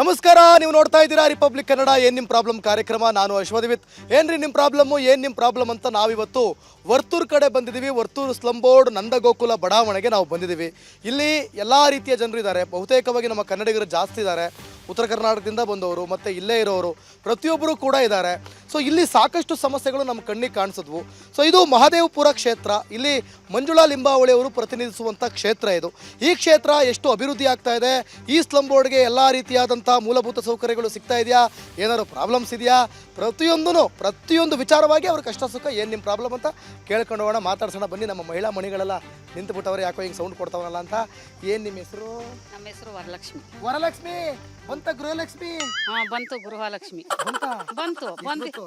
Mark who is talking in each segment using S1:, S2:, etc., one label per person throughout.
S1: ನಮಸ್ಕಾರ, ನೀವು ನೋಡ್ತಾ ಇದ್ದೀರಾ ರಿಪಬ್ಲಿಕ್ ಕನ್ನಡ. ಏನ್ ನಿಮ್ಮ ಪ್ರಾಬ್ಲಮ್ ಕಾರ್ಯಕ್ರಮ. ನಾನು ಅಶ್ವದಿವಿತ್. ಏನ್ರಿ ನಿಮ್ಮ ಪ್ರಾಬ್ಲಮ್ ಅಂತ ನಾವಿವತ್ತು ವರ್ತೂರ್ ಕಡೆ ಬಂದಿದ್ದೀವಿ. ವರ್ತೂರು ಸ್ಲಮ್ ಬೋರ್ಡ್ ನಂದಗೋಕುಲ ಬಡಾವಣೆಗೆ ನಾವು ಬಂದಿದ್ದೀವಿ. ಇಲ್ಲಿ ಎಲ್ಲ ರೀತಿಯ ಜನರು ಇದ್ದಾರೆ. ಬಹುತೇಕವಾಗಿ ನಮ್ಮ ಕನ್ನಡಿಗರು ಜಾಸ್ತಿ ಇದ್ದಾರೆ. ಉತ್ತರ ಕರ್ನಾಟಕದಿಂದ ಬಂದವರು ಮತ್ತು ಇಲ್ಲೇ ಇರೋರು ಪ್ರತಿಯೊಬ್ಬರು ಕೂಡ ಇದ್ದಾರೆ. ಸೊ ಇಲ್ಲಿ ಸಾಕಷ್ಟು ಸಮಸ್ಯೆಗಳು ನಮ್ಮ ಕಣ್ಣಿಗೆ ಕಾಣಿಸಿದ್ವು. ಸೊ ಇದು ಮಹದೇವಪುರ ಕ್ಷೇತ್ರ. ಇಲ್ಲಿ ಮಂಜುಳಾ ಲಿಂಬಾವಳಿ ಅವರು ಪ್ರತಿನಿಧಿಸುವಂಥ ಕ್ಷೇತ್ರ ಇದು. ಈ ಕ್ಷೇತ್ರ ಎಷ್ಟು ಅಭಿವೃದ್ಧಿ ಆಗ್ತಾ ಇದೆ, ಈ ಸ್ಲಮ್ ಬೋರ್ಡ್ಗೆ ಎಲ್ಲ ರೀತಿಯಾದಂಥ ಮೂಲಭೂತ ಸೌಕರ್ಯಗಳು ಸಿಗ್ತಾ ಇದೆಯಾ, ಏನಾದ್ರು ಪ್ರಾಬ್ಲಮ್ಸ್ ಇದೆಯಾ, ಪ್ರತಿಯೊಂದು ವಿಚಾರವಾಗಿ ಅವ್ರ ಕಷ್ಟ ಸುಖ ಏನು ನಿಮ್ಮ ಪ್ರಾಬ್ಲಮ್ ಅಂತ ಕೇಳ್ಕೊಂಡು ಹೋಗೋಣ, ಮಾತಾಡ್ಸೋಣ. ಬನ್ನಿ. ನಮ್ಮ ಮಹಿಳಾ ಮಣಿಗಳೆಲ್ಲ ನಿಂತುಬಿಟ್ಟವ್ರೆ, ಯಾಕೋ ಹಿಂಗೆ ಸೌಂಡ್ ಕೊಡ್ತಾವನಲ್ಲ ಅಂತ. ಏನು ನಿಮ್ಮ ಹೆಸರು?
S2: ನಮ್ಮ ಹೆಸರು ವರಲಕ್ಷ್ಮಿ.
S1: ವರಲಕ್ಷ್ಮಿ ಬಂತ? ಗೃಹಲಕ್ಷ್ಮಿ
S2: ಬಂತು. ಗೃಹಲಕ್ಷ್ಮಿ ಬಂತು.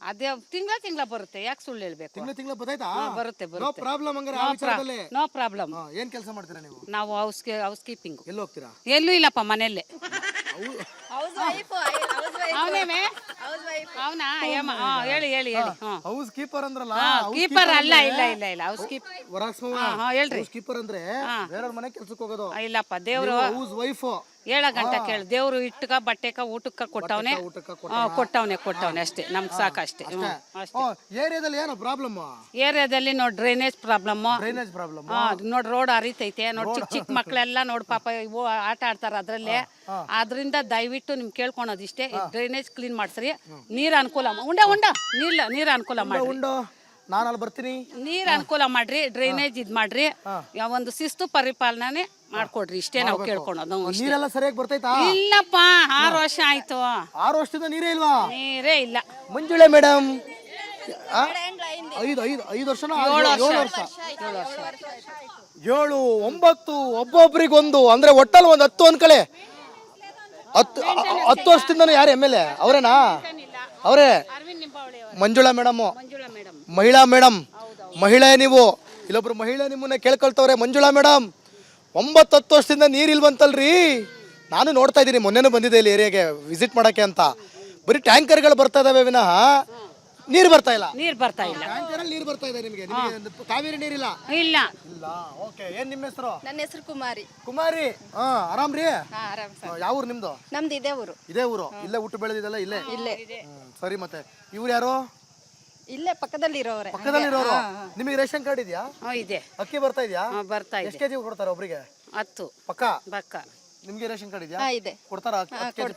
S2: ಅದೇ ತಿಂಗಳ ಬರುತ್ತೆ. ಯಾಕೆ ಸುಳ್ಳು ಹೇಳ್ಬೇಕು?
S1: ತಿಂಗಳ ಬರ್ತೈತಾ?
S2: ಬರುತ್ತೆ.
S1: No problem. ಹಂಗಾರೆ ಆ ವಿಚಾರದಲ್ಲಿ
S2: ನೋ ಪ್ರಾಬ್ಲಮ್.
S1: ಏನ್ ಕೆಲಸ ಮಾಡ್ತೀರಾ ನೀವು?
S2: ನಾವು ಹೌಸ್ ಕೀಪಿಂಗ್.
S1: ಎಲ್ಲಿ ಹೋಗ್ತೀರಾ?
S2: ಎಲ್ಲೂ ಇಲ್ಲಪ್ಪ, ಮನೆಯಲ್ಲೇ. ಅವನಾ? ಹೇಳಿ.
S1: ಹೌಸ್ ಕೀಪರ್ ಅಂದ್ರಲ್ಲ.
S2: ಕೀಪರ್ ಅಲ್ಲ. ಇಲ್ಲ ಹೌಸ್ ಕೀಪರ್. ಹೇಳ್ರಿ.
S1: ಕೀಪರ್ ಅಂದ್ರೆ ಬೇರೆಯವ್ರ ಮನೆ ಕೆಲ್ಸಕ್ಕೆ ಹೋಗೋದು.
S2: ಇಲ್ಲಪ್ಪ, ದೇವ್ರು
S1: ಹೌಸ್ ವೈಫ್.
S2: 7 ಗಂಟೆ ಕೇಳಿ ದೇವ್ರು ಇಟ್ಟಕ ಬಟ್ಟೆಕ ಊಟಕ್ಕ ಕೊಟ್ಟವನೆ ಅಷ್ಟೇ. ನಮ್ಗೆ ಸಾಕಷ್ಟೇ.
S1: ಏರಿಯಾದಲ್ಲಿ ಏನೋ ಪ್ರಾಬ್ಲಮ್?
S2: ಏರಿಯಾದಲ್ಲಿ ನೋಡಿ ಡ್ರೈನೇಜ್ ಪ್ರಾಬ್ಲಮ್. ನೋಡಿ ರೋಡ್ ಹರಿತೈತೆ. ನೋಡಿ ಚಿಕ್ಕ ಮಕ್ಳೆಲ್ಲ ನೋಡಿ ಪಾಪ ಇವು ಆಟ ಆಡ್ತಾರ ಅದ್ರಲ್ಲೇ. ಆದ್ರಿಂದ ದಯವಿಟ್ಟು ನಿಮ್ಗೆ ಕೇಳ್ಕೊಳೋದು ಇಷ್ಟೇ, ಡ್ರೈನೇಜ್ ಕ್ಲೀನ್ ಮಾಡ್ಸ್ರಿ. ನೀರ್ ಅನುಕೂಲ ನೀರ್ ಅನುಕೂಲ ಮಾಡ್ರಿ.
S1: ನಾನು ಅಲ್ಲಿ ಬರ್ತೀನಿ.
S2: ನೀರ್ ಅನುಕೂಲ ಮಾಡ್ರಿ, ಡ್ರೈನೇಜ್ ಇದ್ ಮಾಡ್ರಿ, ಒಂದು ಶಿಸ್ತು ಪರಿಪಾಲನೆ ಮಾಡ್ಕೊಡ್ರಿ. ಇಷ್ಟೇ ನಾವು ಕೇಳ್ಕೊಳೋದು.
S1: ನೀರೆಲ್ಲ ಸರಿಯಾಗಿ ಬರ್ತೈತಾ?
S2: ಇಲ್ಲಪ್ಪ, 6 ವರ್ಷ ಆಯ್ತು.
S1: 6 ವರ್ಷದಿಂದ ನೀರೇ ಇಲ್ವಾ?
S2: ನೀರೇ ಇಲ್ಲ.
S1: ಮಂಜುಳೆ ಮೇಡಮ್ 5 ವರ್ಷ 7 9 ಒಬ್ಬೊಬ್ರಿಗೊಂದು ಅಂದ್ರೆ ಒಟ್ಟಲ್ಲಿ ಒಂದು 10 ಅನ್ಕಳೆ. 10 ವರ್ಷದಿಂದ ಯಾರು MLA? ಅವರೇನಾ? ಅವರೇ ಮಂಜುಳಾ ಮೇಡಮ್. ಮಹಿಳಾ ಮೇಡಮ್, ಮಹಿಳೆ ನೀವು. ಇಲ್ಲೊಬ್ರು ಮಹಿಳೆ ನಿಮ್ಮನ್ನ ಕೇಳ್ಕೊಳ್ತವ್ರೆ. ಮಂಜುಳಾ ಮೇಡಮ್ 9-10 ವರ್ಷದಿಂದ ನೀರಿಲ್ವಂತಲ್ರಿ? ನಾನು ನೋಡ್ತಾ ಇದ್ದೀನಿ, ಮೊನ್ನೆನೂ ಬಂದಿದೆ ಇಲ್ಲಿ ಏರಿಯಾಗೆ ವಿಸಿಟ್ ಮಾಡೋಕ್ಕೆ ಅಂತ. ಬರೀ ಟ್ಯಾಂಕರ್ಗಳು ಬರ್ತಾ ಇದಾವೆ ವಿನಃ ನೀರು ಬರ್ತಾ ಇಲ್ಲ. ಟ್ಯಾಂಕರಲ್ಲಿ ನೀರು ಬರ್ತಾ ಇದೆ. ನಿಮಗೆ ಕಾವೇರಿ ನೀರಿಲ್ಲ?
S2: ಇಲ್ಲ.
S1: ಓಕೆ. ಏನ್ ನಿಮ್ಮ ಹೆಸರು?
S3: ನನ್ನ ಹೆಸರು ಕುಮಾರಿ.
S1: ಕುಮಾರಿ, ಆರಾಮ್ರಿ? ಯಾವ ಊರು ನಿಮ್ದು?
S3: ನಮ್ದು ಇದೇ ಊರು.
S1: ಇಲ್ಲೇ ಹುಟ್ಟು ಬೆಳೆದಿದ್ದಲ್ಲ ಇಲ್ಲೇ?
S3: ಇಲ್ಲೇ.
S1: ಸರಿ. ಮತ್ತೆ ಇವ್ರು ಯಾರು?
S3: ಇಲ್ಲೇ ಪಕ್ಕದಲ್ಲಿರೋರೆ.
S1: ಪಕ್ಕದಲ್ಲಿರೋರು. ನಿಮಗೆ ರೇಷನ್ ಕಾರ್ಡ್ ಇದೆಯಾ?
S2: ಇದೆ.
S1: ಅಕ್ಕಿ ಬರ್ತಾ ಇದೆಯಾ?
S2: ಬರ್ತಾ ಇದೆ.
S1: ಎಷ್ಟು ಕೆಜಿ ಕೊಡ್ತಾರೆ ಒಬ್ರಿಗೆ?
S2: 10
S1: ಪಕ್ಕ. ನಿಮ್ಗೆ ರೇಷನ್ ಕಾರ್ಡ್ ಇದೆಯಾ?
S3: ಇದೆ.
S1: ಕೊಡ್ತಾರಾ?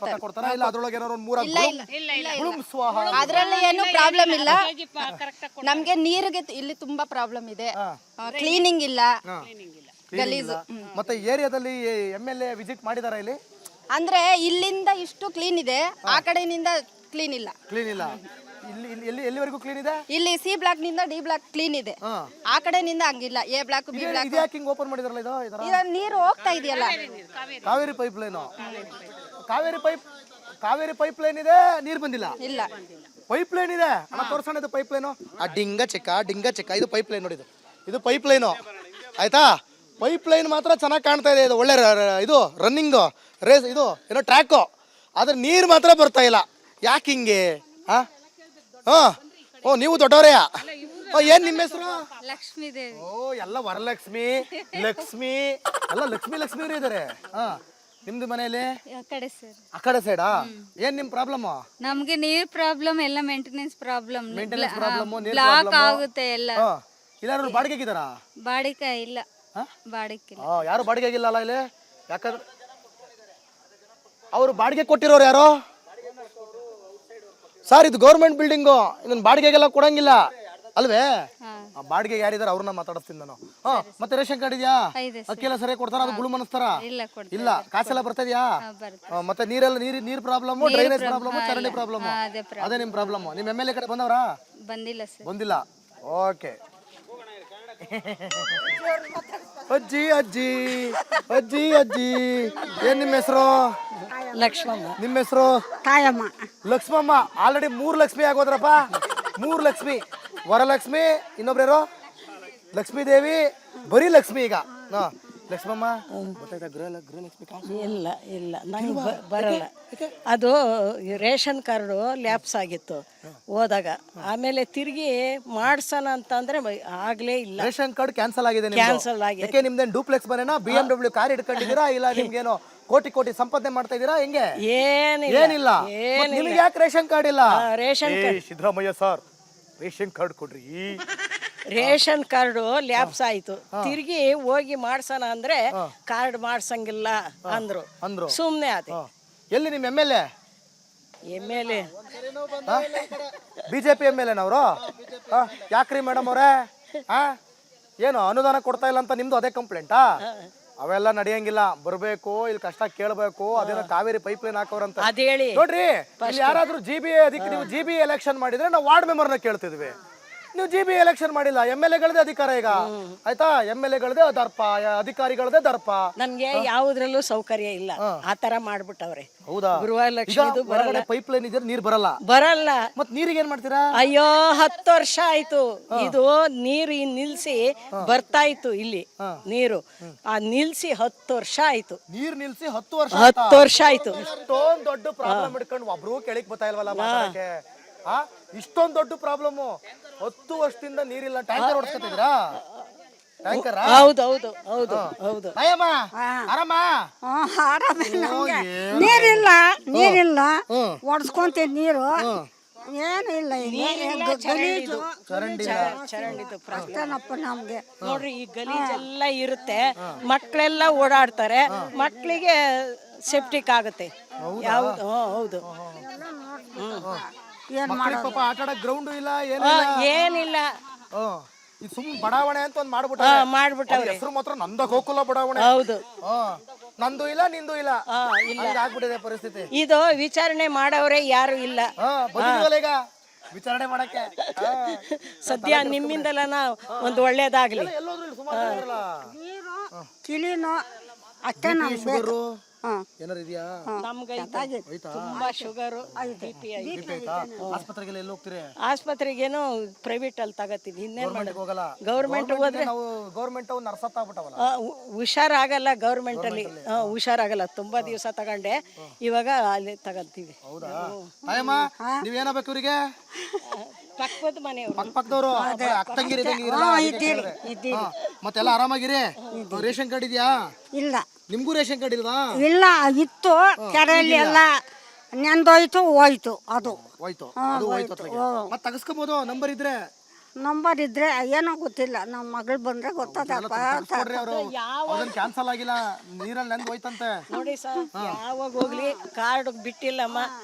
S1: ಪಕ್ಕ ಕೊಡ್ತಾರಾ? ಇಲ್ಲ ಅದ್ರೊಳಗೆ ಏನಾದ್ರು 3 ಸ್ವಾಹ
S3: ಅದ್ರಲ್ಲಿ ಏನು ಪ್ರಾಬ್ಲಮ್ ಇಲ್ಲ. ನಮ್ಗೆ ನೀರಿಗೆ ಇಲ್ಲಿ ತುಂಬಾ ಪ್ರಾಬ್ಲಮ್ ಇದೆ. ಕ್ಲೀನಿಂಗ್ ಇಲ್ಲ, ಗಲೀಜು.
S1: ಮತ್ತೆ ಏರಿಯಾದಲ್ಲಿ MLA ವಿಸಿಟ್ ಮಾಡಿದಾರ ಇಲ್ಲಿ?
S3: ಅಂದ್ರೆ ಇಲ್ಲಿಂದ ಇಷ್ಟು ಕ್ಲೀನ್ ಇದೆ, ಆ ಕಡೆಯಿಂದ ಕ್ಲೀನ್ ಇಲ್ಲ.
S1: ಎಲ್ಲಿವರೆಗೂ ಕ್ಲೀನ್ ಇದೆ?
S3: ಇಲ್ಲಿ C ಬ್ಲಾಕ್ ನಿಂದ D ಬ್ಲಾಕ್ ಕ್ಲೀನ್ ಇದೆ, ಆ ಕಡೆನಿಂದ ಹಂಗಿಲ್ಲ. A block B block.
S1: ಇದು ಯಾಕೆ ಹಿಂಗ್ ಓಪನ್ ಮಾಡಿದಾರಲ್ಲ?
S3: ಇದು ನೀರು ಹೋಗ್ತಾ ಇದೆಯಲ್ಲ.
S1: Kaveri pipeline. Kaveri pipeline ಇದೆ, ನೀರು ಬಂದಿಲ್ಲ.
S3: ಇಲ್ಲ,
S1: ಪೈಪ್ ಲೈನ್ ಇದೆ. ತೋರ್ಸೋಣ ಇದು ಪೈಪ್ ಲೈನು. ಡಿಂಗ ಚೆಕ್ಕ ಇದು ಪೈಪ್ ಲೈನ್ ನೋಡಿ. ಇದು ಪೈಪ್ ಲೈನು ಆಯ್ತಾ? ಪೈಪ್ ಲೈನ್ ಮಾತ್ರ ಚೆನ್ನಾಗಿ ಕಾಣ್ತಾ ಇದೆ. ಇದು ಒಳ್ಳೆ ಇದು ರನ್ನಿಂಗ್ ರೇಸ್, ಇದು ಏನೋ ಟ್ರ್ಯಾಕು. ಆದ್ರೆ ನೀರು ಮಾತ್ರ ಬರ್ತಾ ಇಲ್ಲ. ಯಾಕೆ ಹಿಂಗೆ? ನೀವು ದೊಡ್ಡವರೇ? ಏನ್ ನಿಮ್ಮ ಹೆಸರು?
S3: ಲಕ್ಷ್ಮೀ ದೇವಿ.
S1: ಎಲ್ಲ ವರಲಕ್ಷ್ಮಿ, ಲಕ್ಷ್ಮಿ ಎಲ್ಲ ಲಕ್ಷ್ಮಿ ಇದಾರೆ. ನಿಮ್ದು ಮನೆಯಲ್ಲಿ ಆ ಕಡೆ ಸೈಡಾ? ಏನ್ ನಿಮ್ ಪ್ರಾಬ್ಲಮ್?
S3: ನಮ್ಗೆ ನೀರ್ ಪ್ರಾಬ್ಲಮ್, ಎಲ್ಲ ಮೇಂಟೆನೆನ್ಸ್ ಪ್ರಾಬ್ಲಮ್.
S1: ಬ್ಲಾಕ್
S3: ಆಗುತ್ತೆ ಎಲ್ಲ.
S1: ಇಲ್ಲ ಬಾಡಿಗೆಗಿದಾರಾ?
S3: ಬಾಡಿಗೆ ಇಲ್ಲ. ಬಾಡಿಗೆ
S1: ಯಾರು ಬಾಡಿಗೆ ಆಗಿಲ್ಲ ಇಲ್ಲಿ? ಯಾಕಂದ್ರೆ ಅವ್ರು ಬಾಡಿಗೆ ಕೊಟ್ಟಿರೋರು ಯಾರು ಸರ್? ಇದು ಗೌರ್ಮೆಂಟ್ ಬಿಲ್ಡಿಂಗು, ಇದನ್ನ ಬಾಡಿಗೆಗೆಲ್ಲ ಕೊಡಂಗಿಲ್ಲ ಅಲ್ವೇ? ಬಾಡಿಗೆ ಯಾರಿದಾರೆ ಅವ್ರನ್ನ ಮಾತಾಡಿಸ್ತೀನಿ ನಾನು. ಮತ್ತೆ ರೇಷನ್ ಕಾರ್ಡ್ ಇದೆಯಾ? ಅಕ್ಕಿ ಎಲ್ಲ ಸರಿಯಾಗಿ ಕೊಡ್ತಾರ? ಅದು ಗುಳು ಮನಸ್ತಾರ? ಇಲ್ಲ. ಕಾಸೆಲ್ಲ ಬರ್ತಾ ಇದೆಯಾ? ಮತ್ತೆ ನೀರ್ ಪ್ರಾಬ್ಲಮ್, ಡ್ರೈನೇಜ್ ಪ್ರಾಬ್ಲಮ್, ಚರಂಡಿ ಪ್ರಾಬ್ಲಮ್. ಅದೇ ನಿಮ್ ಪ್ರಾಬ್ಲಮ್. ನಿಮ್ MLA ಕಡೆ ಬಂದವರಾ? ಬಂದಿಲ್ಲ. ಓಕೆ. ಅಜ್ಜಿ ಏನ್ ನಿಮ್ಮ ಹೆಸರು?
S2: ಲಕ್ಷ್ಮಮ್ಮ.
S1: ನಿಮ್ಮ ಹೆಸರು?
S2: ತಾಯಮ್ಮ.
S1: ಲಕ್ಷ್ಮಮ್ಮ. ಆಲ್ರೆಡಿ 3 ಲಕ್ಷ್ಮಿ ಆಗೋದ್ರಪ್ಪ. 3 ಲಕ್ಷ್ಮಿ. ವರಲಕ್ಷ್ಮಿ, ಇನ್ನೊಬ್ರು ಲಕ್ಷ್ಮೀ ದೇವಿ, ಬರೀ ಲಕ್ಷ್ಮಿ. ಈಗ ಲಕ್ಷ್ಮಮ್ಮ ಗೃಹಲಕ್ಷ್ಮಿ?
S4: ಇಲ್ಲ ನಂಗೆ ಬರಲ್ಲ. ಅದು ರೇಷನ್ ಕಾರ್ಡು ಲ್ಯಾಪ್ಸ್ ಆಗಿತ್ತು ಹೋದಾಗ. ಆಮೇಲೆ ತಿರುಗಿ ಮಾಡ್ಸೋಣ ಅಂತಂದ್ರೆ ಆಗ್ಲೇ ಇಲ್ಲ.
S1: ರೇಷನ್ ಕಾರ್ಡ್ ಕ್ಯಾನ್ಸಲ್ ಆಗಿದೆ.
S4: ಕ್ಯಾನ್ಸಲ್ ಆಗಿದೆ.
S1: ನಿಮ್ದೇನು ಡೂಪ್ಲೆಕ್ಸ್ ಮನೆನಾ? BMW ಕಾರ್ ಇಟ್ಕೊಂಡಿದ್ದೀರಾ? ಇಲ್ಲ ನಿಮ್ಗೇನೋ ಕೋಟಿ ಕೋಟಿ ಸಂಪಾದನೆ ಮಾಡ್ತಾ ಇದೀರಾ ಹೆಂಗೆ?
S4: ಏನಿಲ್ಲ
S1: ಏನಿಲ್ಲ. ಮತ್ತ್ ನಿಮ್ಗೆ ಯಾಕೆ ರೇಷನ್ ಕಾರ್ಡ್ ಇಲ್ಲ?
S4: Ration
S1: Siddaramaiah sir ration card ಕೊಡ್ರಿ.
S4: ರೇಷನ್ ಕಾರ್ಡು ಲ್ಯಾಪ್ಸ್ ಆಯ್ತು, ತಿರ್ಗಿ ಹೋಗಿ ಮಾಡ್ಸೋಣ ಅಂದ್ರೆ ಕಾರ್ಡ್ ಮಾಡ್ಸಂಗಿಲ್ಲ ಅಂದ್ರು. ಸುಮ್ನೆ ಅದೇ.
S1: ಎಲ್ಲಿ ನಿಮ್ MLA?
S4: MLA
S1: ಬಿಜೆಪಿ MLA ನವರು? ಯಾಕ್ರಿ ಮೇಡಮ್ ಅವ್ರೆ ಏನು ಅನುದಾನ ಕೊಡ್ತಾ ಇಲ್ಲ ಅಂತ ನಿಮ್ದು ಅದೇ ಕಂಪ್ಲೇಂಟಾ? ಅವೆಲ್ಲ ನಡೆಯಂಗಿಲ್ಲ. ಬರ್ಬೇಕು, ಇಲ್ಲಿ ಕಷ್ಟ ಕೇಳ್ಬೇಕು. ಅದೇನೋ ಕಾವೇರಿ ಪೈಪ್ ಲೈನ್ ಹಾಕೋರಂತ
S4: ಅದೇಳಿ
S1: ನೋಡ್ರಿ. ಇಲ್ಲಿ ಯಾರಾದ್ರೂ GB ಅದಕ್ಕೆ ನೀವು GB ಎಲೆಕ್ಷನ್ ಮಾಡಿದ್ರೆ ನಾವು ವಾರ್ಡ್ ಮೆಂಬರ್ನ ಕೇಳ್ತಿದ್ವಿ. ನೀವು GB ಎಲೆಕ್ಷನ್ ಮಾಡಿಲ್ಲ. MLAಗಳದೇ ಅಧಿಕಾರ ಈಗ ಆಯ್ತಾ? MLAಗಳದೇ ದರ್ಪ, ಅಧಿಕಾರಿಗಳದೇ ದರ್ಪ.
S4: ನನ್ಗೆ ಯಾವುದ್ರಲ್ಲೂ ಸೌಕರ್ಯ ಇಲ್ಲ, ಆತರ ಮಾಡ್ಬಿಟ್ಟವ್ರೆ.
S1: ಹೌದಾ?
S4: ಗೃಹಲಕ್ಷ್ಮಿದು ಬರಲ್ಲ,
S1: ಪೈಪ್ ಲೈನ್ ಇದ್ರೆ ನೀರ್ ಬರಲ್ಲ. ಮತ್ ನೀರಿಗೆ ಏನ್ ಮಾಡ್ತೀರಾ?
S4: ಅಯ್ಯೋ 10 ವರ್ಷ ಆಯ್ತು ಇದು ನೀರು ನಿಲ್ಸಿ ಬರ್ತಾ ಇತ್ತು ಇಲ್ಲಿ ನೀರು. ಆ ನಿಲ್ಸಿ 10 ವರ್ಷ ಆಯ್ತು.
S1: ನೀರ್ ನಿಲ್ಸಿ 10
S4: ವರ್ಷ ಆಯ್ತು.
S1: ಇಷ್ಟೊಂದ್ ದೊಡ್ಡ ಪ್ರಾಬ್ಲಮ್ ಹಿಡ್ಕೊಂಡು ಒಬ್ರು ಕೆಳಕ್ ಬರ್ತಾ ಇಲ್ವಲ್ಲ ಮಾತಾಡಕ್ಕೆ? ಇಷ್ಟೊಂದ್ ದೊಡ್ಡ ಪ್ರಾಬ್ಲಮ್. 10 ವರ್ಷದಿಂದ ನೀರಿಲ್ಲ. ಟ್ಯಾಂಕರ್ ಓಡಿಸ್ಕೊತಿದ್ರಾ? ಟ್ಯಾಂಕರ್?
S4: ಹೌದು.
S1: ಆರಾಮ?
S5: ನೀರಿಲ್ಲ ಒಡ್ಸ್ಕೊಂತ ನೀರು ಏನು ಇಲ್ಲ. ಅಷ್ಟೇನಪ್ಪ ನಮ್ಗೆ.
S4: ನೋಡ್ರಿ ಈ ಗಲೀಜೆಲ್ಲ ಇರುತ್ತೆ, ಮಕ್ಕಳೆಲ್ಲ ಓಡಾಡ್ತಾರೆ, ಮಕ್ಕಳಿಗೆ ಸೆಪ್ಟಿಕ್ ಆಗುತ್ತೆ. ಯಾವ್ದು? ಹೌದು.
S1: ಪಾಪ ಆಟ ಆಡಕ್ ಗ್ರೌಂಡ್ ಇಲ್ಲ,
S4: ಏನಿಲ್ಲ.
S1: ಇದು ಸುಮ್ ಬಡಾವಣೆ ಅಂತ ಒಂದ್
S4: ಮಾಡ್ಬಿಟ್ಟವ್ರೆ.
S1: ಹೆಸರು ಮಾತ್ರ ನಂದ ಗೋಕುಲ ಬಡಾವಣೆ.
S4: ಹೌದು.
S1: ನಂದು ಇಲ್ಲ, ನಿಂದು ಇಲ್ಲ, ಆಗ್ಬಿಟ್ಟಿದೆ ಪರಿಸ್ಥಿತಿ.
S4: ಇದು ವಿಚಾರಣೆ ಮಾಡವ್ರೆ ಯಾರು ಇಲ್ಲ.
S1: ಈಗ ವಿಚಾರಣೆ ಮಾಡಕ್ಕೆ
S4: ಸದ್ಯ ನಿಮ್ಮಿಂದಲನ ಒಂದು ಒಳ್ಳೇದಾಗ್ಲಿ.
S5: ಕಿಲಿನೋ ಅಷ್ಟೇ ನಮ್ಗೆ.
S1: ಏನಾರು ಇದೆಯಾ?
S4: ನಮ್ಗೆ ತುಂಬಾ ಶುಗರು, BP
S1: ಆಸ್ಪತ್ರೆಗೆಲ್ಲ ಎಲ್ಲಿ ಹೋಗ್ತೀರಿ?
S4: ಆಸ್ಪತ್ರೆಗೇನು ಪ್ರೈವೇಟ್ ಅಲ್ಲಿ ತಗತ್ತೀನಿ. ಇನ್ನೇನ್ ಮಾಡೋದು?
S1: ಹೋಗಲ್ಲ.
S4: ಗೌರ್ಮೆಂಟ್ ಹೋದ್ರೆ
S1: ನಾವು ಗೌರ್ಮೆಂಟ್ ನರ್ಸತ್ ಆಗ್ಬಿಟ್ಟವಲ್ಲ,
S4: ಹುಷಾರಾಗಲ್ಲ. ಗೌರ್ಮೆಂಟ್ ಅಲ್ಲಿ ಹುಷಾರಾಗಲ್ಲ. ತುಂಬಾ ದಿವಸ ತಗೊಂಡೆ, ಇವಾಗ ಅಲ್ಲಿ ತಗಂತೀವಿ.
S1: ಹೌದಾ? ನೀವೇನಾಗಬೇಕು ಇವ್ರಿಗೆ?
S4: ಪಕ್ಕದ ಮನೆಯವರು,
S1: ಪಕ್ಕದವರು, ಅಕ್ಕಂಗಿರಿ ಮತ್ತೆಲ್ಲ ಆರಾಮಾಗಿರಿ? ರೇಷನ್ ಕಾರ್ಡ್ ಇದೆಯಾ?
S5: ಇಲ್ಲ.
S1: ನಿಮ್ಗೂ ರೇಷನ್ ಕಾರ್ಡ್ ಇಲ್ವಾ?
S5: ಇಲ್ಲ, ಇತ್ತು ಕೆರೆಯಲ್ಲಿ ಎಲ್ಲ ನೆಂದೋಯ್ತು, ಹೋಯ್ತು. ಅದು
S1: ಹೋಯ್ತು. ಮತ್ತೆ ತಗಸ್ಕೋಬಹುದು ನಂಬರ್ ಇದ್ರೆ?
S5: ನಂಬರ್ ಇದ್ರೆ ಏನೋ ಗೊತ್ತಿಲ್ಲ. ನಮ್ಮ ಮಗಳು ಬಂದ್ರೆ ಗೊತ್ತದಪ್ಪ.
S1: ಕ್ಯಾನ್ಸಲ್ ಆಗಿಲ್ಲ, ನೀರಲ್ಲಿ ನೆಂದು ಹೋಯ್ತಂತೆ.
S4: ನೋಡಿ ಸರ್, ಯಾವಾಗ ಹೋಗ್ಲಿ ಕಾರ್ಡ್ ಬಿಟ್ಟಿಲ್ಲಮ್ಮ,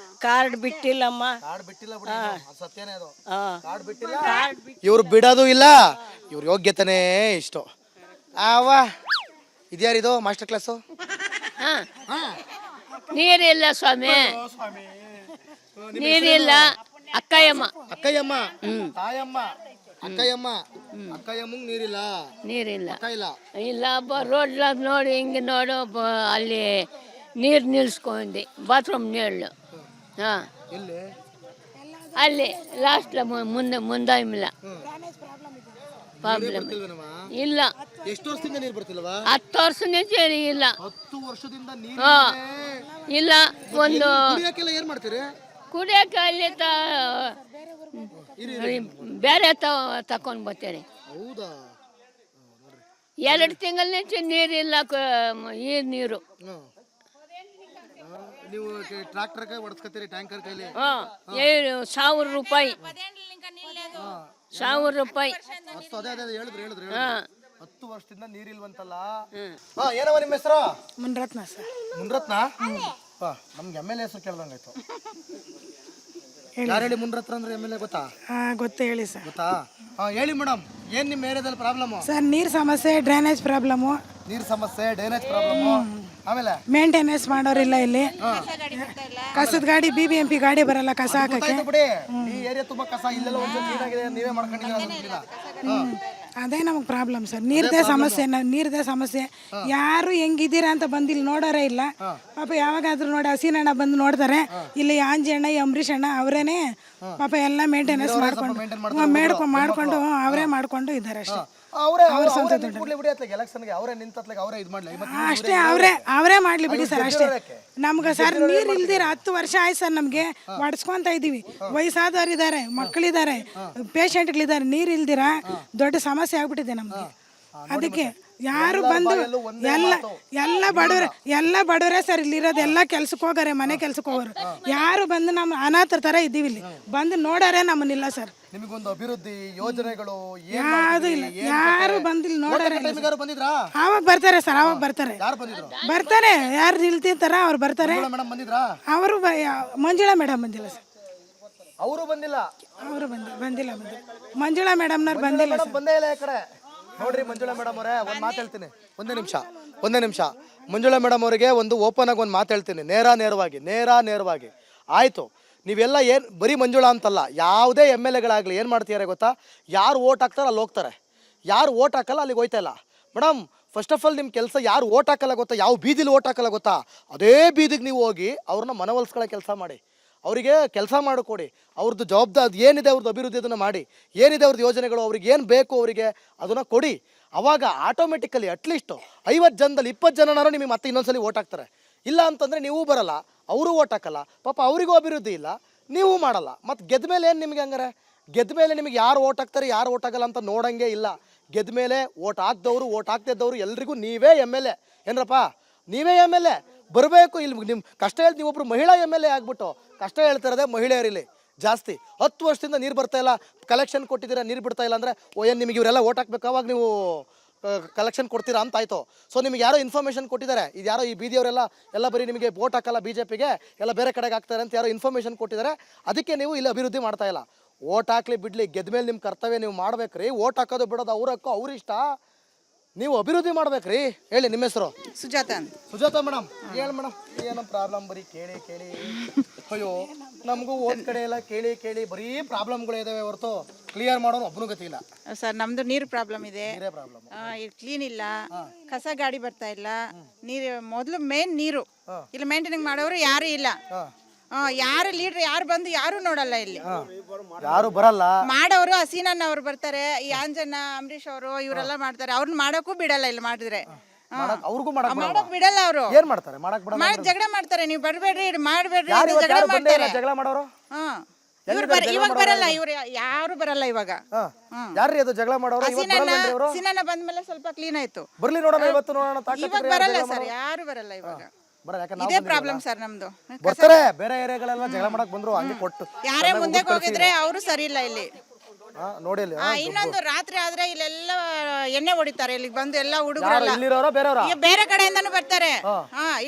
S4: ಕಾರ್ಡ್ ಬಿಟ್ಟಿಲ್ಲಮ್ಮ.
S1: ಕಾರ್ಡ್ ಬಿಟ್ಟಿಲ್ಲ ಬಿಡಿ, ಸತ್ಯನೇ ಅದು. ಕಾರ್ಡ್ ಬಿಟ್ಟಿಲ್ಲ, ಇವ್ರು ಬಿಡೋದು ಇಲ್ಲ. ಇವ್ರ ಯೋಗ್ಯತೆನೇ ಇಷ್ಟು. ಇದ್ಯಾರಿದು ಮಾಸ್ಟರ್ ಕ್ಲಾಸು?
S6: ನೀರಿಲ್ಲ ಸ್ವಾಮಿ, ನೀರಿಲ್ಲ. ಅಕ್ಕಯ್ಯಮ್ಮ
S1: ತಾಯಮ್ಮ ಅಕ್ಕಯ್ಯಮ್ಮಂಗ್ ನೀರಿಲ್ಲ.
S6: ಇಲ್ಲ. ರೋಡ್ ನೋಡಿ ಹಿಂಗೆ ನೋಡು, ಅಲ್ಲಿ ನೀರು ನಿಲ್ಸ್ಕೊಂಡಿ, ಬಾತ್ರೂಮ್ ನೀರು. ಅಲ್ಲಿ ಲಾಸ್ಟ್ ಮುಂದಾಯಿಲ್ಲ ಪ್ರಾಬ್ಲಮ್ ಇಲ್ಲ.
S1: ಎಷ್ಟು ವರ್ಷದಿಂದ ನೀರು ಬರ್ತಿಲ್ವಾ?
S6: 10 ವರ್ಷದಿಂದ ಇಲ್ಲ.
S1: 10 ವರ್ಷದಿಂದ
S6: ಇಲ್ಲ. ಒಂದು
S1: ಏನ್ ಮಾಡ್ತೀರಿ?
S6: ಕುಡಿಯಕ್ಕೆ ಅಲ್ಲಿ ಬೇರೆ ತಕೊಂಡ್ ಬರ್ತೀರಿ.
S1: ಹೌದಾ?
S6: 2 ತಿಂಗಳ ನೀರಿಲ್ಲ. ಈ ನೀರು
S1: ನೀವು ಟ್ರಾಕ್ಟರ್ ಕೈ ಹೊಡ್ಸ್ಕೊತೀರಿ, ಟ್ಯಾಂಕರ್ ಕೈಲಿ?
S6: 1000 ರೂಪಾಯಿ. 1000 ರೂಪಾಯಿ.
S1: ಹೇಳಿದ್ರು 10 ವರ್ಷದಿಂದ ನೀರಿಲ್ವಂತಲ್ಲ. ಏನವ ನಿಮ್ಮ ಹೆಸರು?
S5: ಮುನ್ರತ್ನ ಸರ್.
S1: ಮುನ್ರತ್ನ? ನಮ್ಗೆ MLA ಹೆಸರು ಕೇಳ್ದಂಗಾಯ್ತು. ಯಾರು ಹೇಳಿ? ಮುನ್ರತ್ನ ಅಂದ್ರೆ MLA ಗೊತ್ತಾ?
S5: ಗೊತ್ತು, ಹೇಳಿ ಸರ್.
S1: ಗೊತ್ತಾ? ಹೇಳಿ ಮೇಡಮ್, ಏನ್ ನಿಮ್ಮ ಏರಿಯಾದಲ್ಲಿ ಪ್ರಾಬ್ಲಮ್?
S5: ಸರ್, ನೀರ್ ಸಮಸ್ಯೆ, ಡ್ರೈನೇಜ್ ಪ್ರಾಬ್ಲಮ್ಮು.
S1: ನೀರ್ ಸಮಸ್ಯೆ, ಡ್ರೈನೇಜ್ ಪ್ರಾಬ್ಲಮ್. ಆಮೇಲೆ
S5: ಮೇಂಟೆನೆನ್ಸ್ ಮಾಡೋರಿಲ್ಲ ಇಲ್ಲಿ. ಕಸದ ಗಾಡಿ, BBMP ಗಾಡಿ ಬರಲ್ಲ ಕಸ ಹಾಕಕ್ಕೆ.
S1: ಬಿಡಿ, ಈ ಏರಿಯಾ ತುಂಬಾ ಕಸ. ಇಲ್ಲೆಲ್ಲ ಒಂದು ಕ್ಲೀನ್ ಆಗಿದೆ, ನೀವೇ ಮಾಡ್ಕೊಂಡಿದ್ದೀರಾ?
S5: ಅದೇ ನಮಗೆ ಪ್ರಾಬ್ಲಮ್ ಸರ್. ನೀರ್ದೇ ಸಮಸ್ಯೆ. ಯಾರು ಹೆಂಗಿದ್ದೀರಾ ಅಂತ ಬಂದಿಲ್ಲಿ ನೋಡೋರೇ ಇಲ್ಲ. ಪಾಪ ಯಾವಾಗಾದ್ರೂ ನೋಡಿ ಹಸಿನಣ್ಣ ಬಂದು ನೋಡ್ತಾರೆ. ಇಲ್ಲಿ ಆಂಜಿ ಅಣ್ಣ, ಅಂಬರೀಷ್ ಅಣ್ಣ ಅವರೇನೆ ಪಾಪ ಎಲ್ಲ ಮೇಂಟೆನೆನ್ಸ್ ಮಾಡ್ಕೊಂಡು ಅವರೇ ಮಾಡ್ಕೊಂಡು ಇದ್ದಾರೆ ಅಷ್ಟೇ. ಅಷ್ಟೇ, ಅವರೇ ಮಾಡ್ಲಿ ಬಿಡಿ ಸರ್. ಅಷ್ಟೇ ನಮ್ಗೆ ಸರ್ ನೀರ್ ಇಲ್ದಿರ 10 ವರ್ಷ ಆಯ್ತು ಸರ್. ನಮ್ಗೆ ಹೊಡ್ಸ್ಕೊಂತ ಇದೀವಿ. ವಯಸ್ಸಾದವ್ರಿದ್ದಾರೆ, ಮಕ್ಕಳಿದ್ದಾರೆ, ಪೇಷಂಟ್ಗಳಿದ್ದಾರೆ. ನೀರ್ ಇಲ್ದಿರ ದೊಡ್ಡ ಸಮಸ್ಯೆ ಆಗ್ಬಿಟ್ಟಿದೆ ನಮ್ಗೆ. ಅದಕ್ಕೆ ಯಾರು ಬಂದು ಎಲ್ಲ ಬಡವರೇ ಸರ್ ಇಲ್ಲಿರೋದು. ಎಲ್ಲ ಕೆಲ್ಸಕ್ಕೆ ಹೋಗಾರೆ, ಮನೆ ಕೆಲ್ಸಕ್ಕೆ ಹೋಗೋರು. ಯಾರು ಬಂದು ನಮ್ಮ ಅನಾಥರ ಥರ ಇದ್ದೀವಿ ಇಲ್ಲಿ. ಬಂದು ನೋಡಾರೆ ನಮ್ಮನ್ನಿಲ್ಲ ಸರ್.
S1: ನಿಮಗೊಂದು ಅಭಿವೃದ್ಧಿ ಯೋಜನೆಗಳು
S5: ಯಾವುದು ಇಲ್ಲ, ಯಾರು ಬಂದಿಲ್ಲ ನೋಡಾರೆ.
S1: ಬಂದಿದ್ರಾ?
S5: ಅವಾಗ ಬರ್ತಾರೆ ಸರ್, ಅವಾಗ ಬರ್ತಾರೆ.
S1: ಯಾರು ಬಂದಿದ್ರು?
S5: ಬರ್ತಾರೆ, ಯಾರು ನಿಲ್ತಿರ್ತಾರ ಅವ್ರು ಬರ್ತಾರೆ.
S1: ಮೇಡಮ್ ಬಂದಿದ್ರಾ?
S5: ಅವರು ಮಂಜುಳಾ ಮೇಡಮ್ ಬಂದಿಲ್ಲ ಸರ್.
S1: ಅವರು ಬಂದಿಲ್ಲ.
S5: ಅವರು ಬಂದಿಲ್ಲ ಮಂಜುಳಾ ಮೇಡಮ್ನವ್ರು ಬಂದಿಲ್ಲ ಸರ್.
S1: ಬಂದೇ ಇಲ್ಲ ಈ ಕಡೆ ನೋಡ್ರಿ. ಮಂಜುಳಾ ಮೇಡಮ್ ಅವರೇ ಒಂದು ಮಾತು ಹೇಳ್ತೀನಿ, ಒಂದೇ ನಿಮಿಷ. ಮಂಜುಳಾ ಮೇಡಮ್ ಅವರಿಗೆ ಒಂದು ಓಪನ್ ಆಗಿ ಒಂದು ಮಾತು ಹೇಳ್ತೀನಿ, ನೇರವಾಗಿ ಆಯಿತು. ನೀವೆಲ್ಲ ಏನು ಬರೀ ಮಂಜುಳಾ ಅಂತಲ್ಲ, ಯಾವುದೇ ಎಮ್ ಎಲ್ ಎಗಳಾಗಲಿ ಏನು ಮಾಡ್ತಿದ್ದಾರೆ ಗೊತ್ತಾ? ಯಾರು ಓಟ್ ಹಾಕ್ತಾರೆ ಅಲ್ಲಿ ಹೋಗ್ತಾರೆ, ಯಾರು ಓಟ್ ಹಾಕಲ್ಲ ಅಲ್ಲಿಗೆ ಹೋಯ್ತಾ ಇಲ್ಲ. ಮೇಡಮ್ ಫಸ್ಟ್ ಆಫ್ ಆಲ್ ನಿಮ್ಮ ಕೆಲಸ, ಯಾರು ಓಟ್ ಹಾಕಲ್ಲ ಗೊತ್ತಾ, ಯಾವ ಬೀದಿಲಿ ಓಟ್ ಹಾಕಲ್ಲ ಗೊತ್ತಾ, ಅದೇ ಬೀದಿಗೆ ನೀವು ಹೋಗಿ ಅವ್ರನ್ನ ಮನವೊಲಿಸ್ಕೊಳ್ಳೋ ಕೆಲಸ ಮಾಡಿ, ಅವರಿಗೆ ಕೆಲಸ ಮಾಡಿಕೊಡಿ. ಅವ್ರದ್ದು ಜವಾಬ್ದಾರಿ ಏನಿದೆ, ಅವ್ರದ್ದು ಅಭಿವೃದ್ಧಿ ಅದನ್ನು ಮಾಡಿ, ಏನಿದೆ ಅವ್ರದ್ದು ಯೋಜನೆಗಳು, ಅವ್ರಿಗೆ ಏನು ಬೇಕು ಅವರಿಗೆ ಅದನ್ನು ಕೊಡಿ. ಆವಾಗ ಆಟೋಮೆಟಿಕಲಿ ಅಟ್ಲೀಸ್ಟು 50 ಜನದಲ್ಲಿ 20 ಜನನಾರು ನಿಮಗೆ ಮತ್ತೆ ಇನ್ನೊಂದ್ಸಲಿ ಓಟ್ ಹಾಕ್ತಾರೆ. ಇಲ್ಲ ಅಂತಂದರೆ ನೀವು ಬರಲ್ಲ, ಅವರು ಓಟ್ ಹಾಕಲ್ಲ, ಪಾಪ ಅವರಿಗೂ ಅಭಿವೃದ್ಧಿ ಇಲ್ಲ, ನೀವು ಮಾಡಲ್ಲ. ಮತ್ತು ಗೆದ್ದ ಮೇಲೆ ಏನು ನಿಮಗೆ ಹಂಗಾರೆ? ಗೆದ್ದ ಮೇಲೆ ನಿಮಗೆ ಯಾರು ಓಟ್ ಹಾಕ್ತಾರೆ ಯಾರು ಓಟ್ ಹಾಕಲ್ಲ ಅಂತ ನೋಡಂಗೆ ಇಲ್ಲ. ಗೆದ್ದ ಮೇಲೆ ಓಟ್ ಹಾಕ್ದವರು ಓಟ್ ಹಾಕ್ತಿದ್ದವರು ಎಲ್ರಿಗೂ ನೀವೇ ಎಮ್ ಎಲ್ ಎ. ಏನರಪ್ಪ ನೀವೇ ಎಮ್ ಎಲ್ ಎ ಬರಬೇಕು. ಇಲ್ಲಿ ನಿಮ್ಮ ಕಷ್ಟ ಹೇಳ್ತಿ, ನೀವೊಬ್ಬರು ಮಹಿಳಾ ಎಮ್ ಎಲ್ ಎ ಆಗ್ಬಿಟ್ಟು ಕಷ್ಟ ಹೇಳ್ತಿರೋದೇ ಮಹಿಳೆಯರಿಲ್ಲಿ ಜಾಸ್ತಿ. 10 ವರ್ಷದಿಂದ ನೀರು ಬರ್ತಾ ಇಲ್ಲ, ಕಲೆಕ್ಷನ್ ಕೊಟ್ಟಿದ್ದೀರಾ, ನೀರು ಬಿಡ್ತಾ ಇಲ್ಲ ಅಂದರೆ ಏನು ನಿಮಗೆ ಇವರೆಲ್ಲ ಓಟ್ ಹಾಕ್ಬೇಕು, ಅವಾಗ ನೀವು ಕಲೆಕ್ಷನ್ ಕೊಡ್ತೀರಾ ಅಂತ ಆಯಿತು. ಸೊ ನಿಮಗೆ ಯಾರೋ ಇನ್ಫಾರ್ಮೇಷನ್ ಕೊಟ್ಟಿದ್ದಾರೆ, ಇದು ಯಾರೋ ಈ ಬೀದಿಯವರೆಲ್ಲ ಬರೀ ನಿಮಗೆ ವೋಟ್ ಹಾಕಲ್ಲ BJPಗೆ, ಎಲ್ಲ ಬೇರೆ ಕಡೆಗೆ ಹಾಕ್ತಾರೆ ಅಂತ ಯಾರೋ ಇನ್ಫಾರ್ಮೇಷನ್ ಕೊಟ್ಟಿದ್ದಾರೆ, ಅದಕ್ಕೆ ನೀವು ಇಲ್ಲಿ ಅಭಿವೃದ್ಧಿ ಮಾಡ್ತಾ ಇಲ್ಲ. ಓಟ್ ಹಾಕ್ಲಿ ಬಿಡಲಿ, ಗೆದ್ದ ಮೇಲೆ ನಿಮ್ಮ ಕರ್ತವ್ಯ ನೀವು ಮಾಡ್ಬೇಕ್ರಿ. ಓಟ್ ಹಾಕೋದು ಬಿಡೋದು ಅವ್ರ ಹಕ್ಕು, ಅವ್ರ ಇಷ್ಟ. ನೀವು ಅಭಿವೃದ್ಧಿ ಮಾಡ್ಬೇಕ್ರಿ. ಹೇಳಿ ನಿಮ್ಮ ಹೆಸರು? ಸುಜಾತ ಮೇಡಮ್. ಹೇಳಿ ಮೇಡಮ್, ಏನೋ ಪ್ರಾಬ್ಲಮ್ ಬರೀ ಕೇಳಿ ಅಯ್ಯೋ ನಮಗೂ ಓದ್ ಕಡೆ ಎಲ್ಲ ಕೇಳಿ ಬರೀ ಪ್ರಾಬ್ಲಮ್ಗಳು ಇದಾವೆ ಹೊರತು ಕ್ಲಿಯರ್ ಮಾಡೋನು ಒಬ್ಬನು ಗತಿ ಇಲ್ಲ
S7: ಸರ್. ನಮ್ದು ನೀರು ಪ್ರಾಬ್ಲಮ್ ಇದೆ,
S1: ಪ್ರಾಬ್ಲಮ್.
S7: ಕ್ಲೀನ್ ಇಲ್ಲ, ಕಸ ಗಾಡಿ ಬರ್ತಾ ಇಲ್ಲ. ನೀರು ಮೊದಲು ಮೇನ್ ನೀರು ಇಲ್ಲಿ ಮೇಂಟೈನಿಂಗ್ ಮಾಡೋರು ಯಾರು ಇಲ್ಲ. ಯಾರು ಲೀಡರ್ ಯಾರು ಬಂದು ಯಾರು ನೋಡಲ್ಲ ಇಲ್ಲಿ,
S1: ಯಾರು ಬರಲ್ಲ.
S7: ಮಾಡೋರು ಹಸೀನಣ್ಣ ಅವ್ರು ಬರ್ತಾರೆ, ಈ ಆಂಜಣ್ಣ ಅಂಬರೀಶ್ ಅವರು ಇವರೆಲ್ಲ ಮಾಡ್ತಾರೆ. ಅವ್ರನ್ನ ಮಾಡಕ್ಕೂ ಬಿಡಲ್ಲ ಇಲ್ಲಿ ಮಾಡಿದ್ರೆ,
S1: ಅವ್ರಿಗೂ
S7: ಮಾಡಕ್ ಬಿಡಲ್ಲ. ಅವರು
S1: ಏನ್ ಮಾಡ್ತಾರೆ?
S7: ಮಾಡಿ ಜಗಳ ಮಾಡ್ತಾರೆ. ನೀವು ಬರ್ಬೇಡ್ರಿ ಮಾಡ್ಬೇಡ್ರಿ ಜಗಳ ಮಾಡ್ತಾರೆ.
S1: ಜಗಳ ಮಾಡೋರು
S7: ಇವಾಗ ಬರಲ್ಲ, ಇವ್ರು ಯಾರು ಬರಲ್ಲ ಇವಾಗ.
S1: ಯಾರ್ರಿ ಅದು ಜಗಳ ಮಾಡೋರು?
S7: ಹಸೀನಣ್ಣ ಬಂದ್ಮೇಲೆ ಸ್ವಲ್ಪ ಕ್ಲೀನ್ ಆಯ್ತು.
S1: ಬರ್ಲಿ ನೋಡೋಣ, ಇವತ್ತು ನೋಡೋಣ.
S7: ಇವಾಗ ಬರಲ್ಲ ಸರ್, ಯಾರು ಬರಲ್ಲ ಇವಾಗ. ಇದೇ ಪ್ರಾಬ್ಲಮ್ ಸರ್ ನಮ್ದು.
S1: ಬರ್ತಾರೆ ಬೇರೆ ಏರಿಯಾಗಳೆಲ್ಲ ಜಗಳ ಮಾಡಕ್ ಬಂದ್ರು, ಹಂಗೆ ಕೊಟ್ಟು
S7: ಯಾರೇ ಮುಂದೆ ಹೋಗಿದ್ರೆ ಅವರು ಸರಿ ಇಲ್ಲ ಇಲ್ಲಿ.
S1: ನೋಡಿ
S7: ಇನ್ನೊಂದು ರಾತ್ರಿ ಆದ್ರೆ ಇಲ್ಲೆಲ್ಲ ಎಣ್ಣೆ ಹೊಡಿತಾರೆ. ಇಲ್ಲಿ ಬಂದು ಎಲ್ಲ ಹುಡುಗರೆಲ್ಲ ಬೇರೆ ಕಡೆಯಿಂದಾನು ಬರ್ತಾರೆ.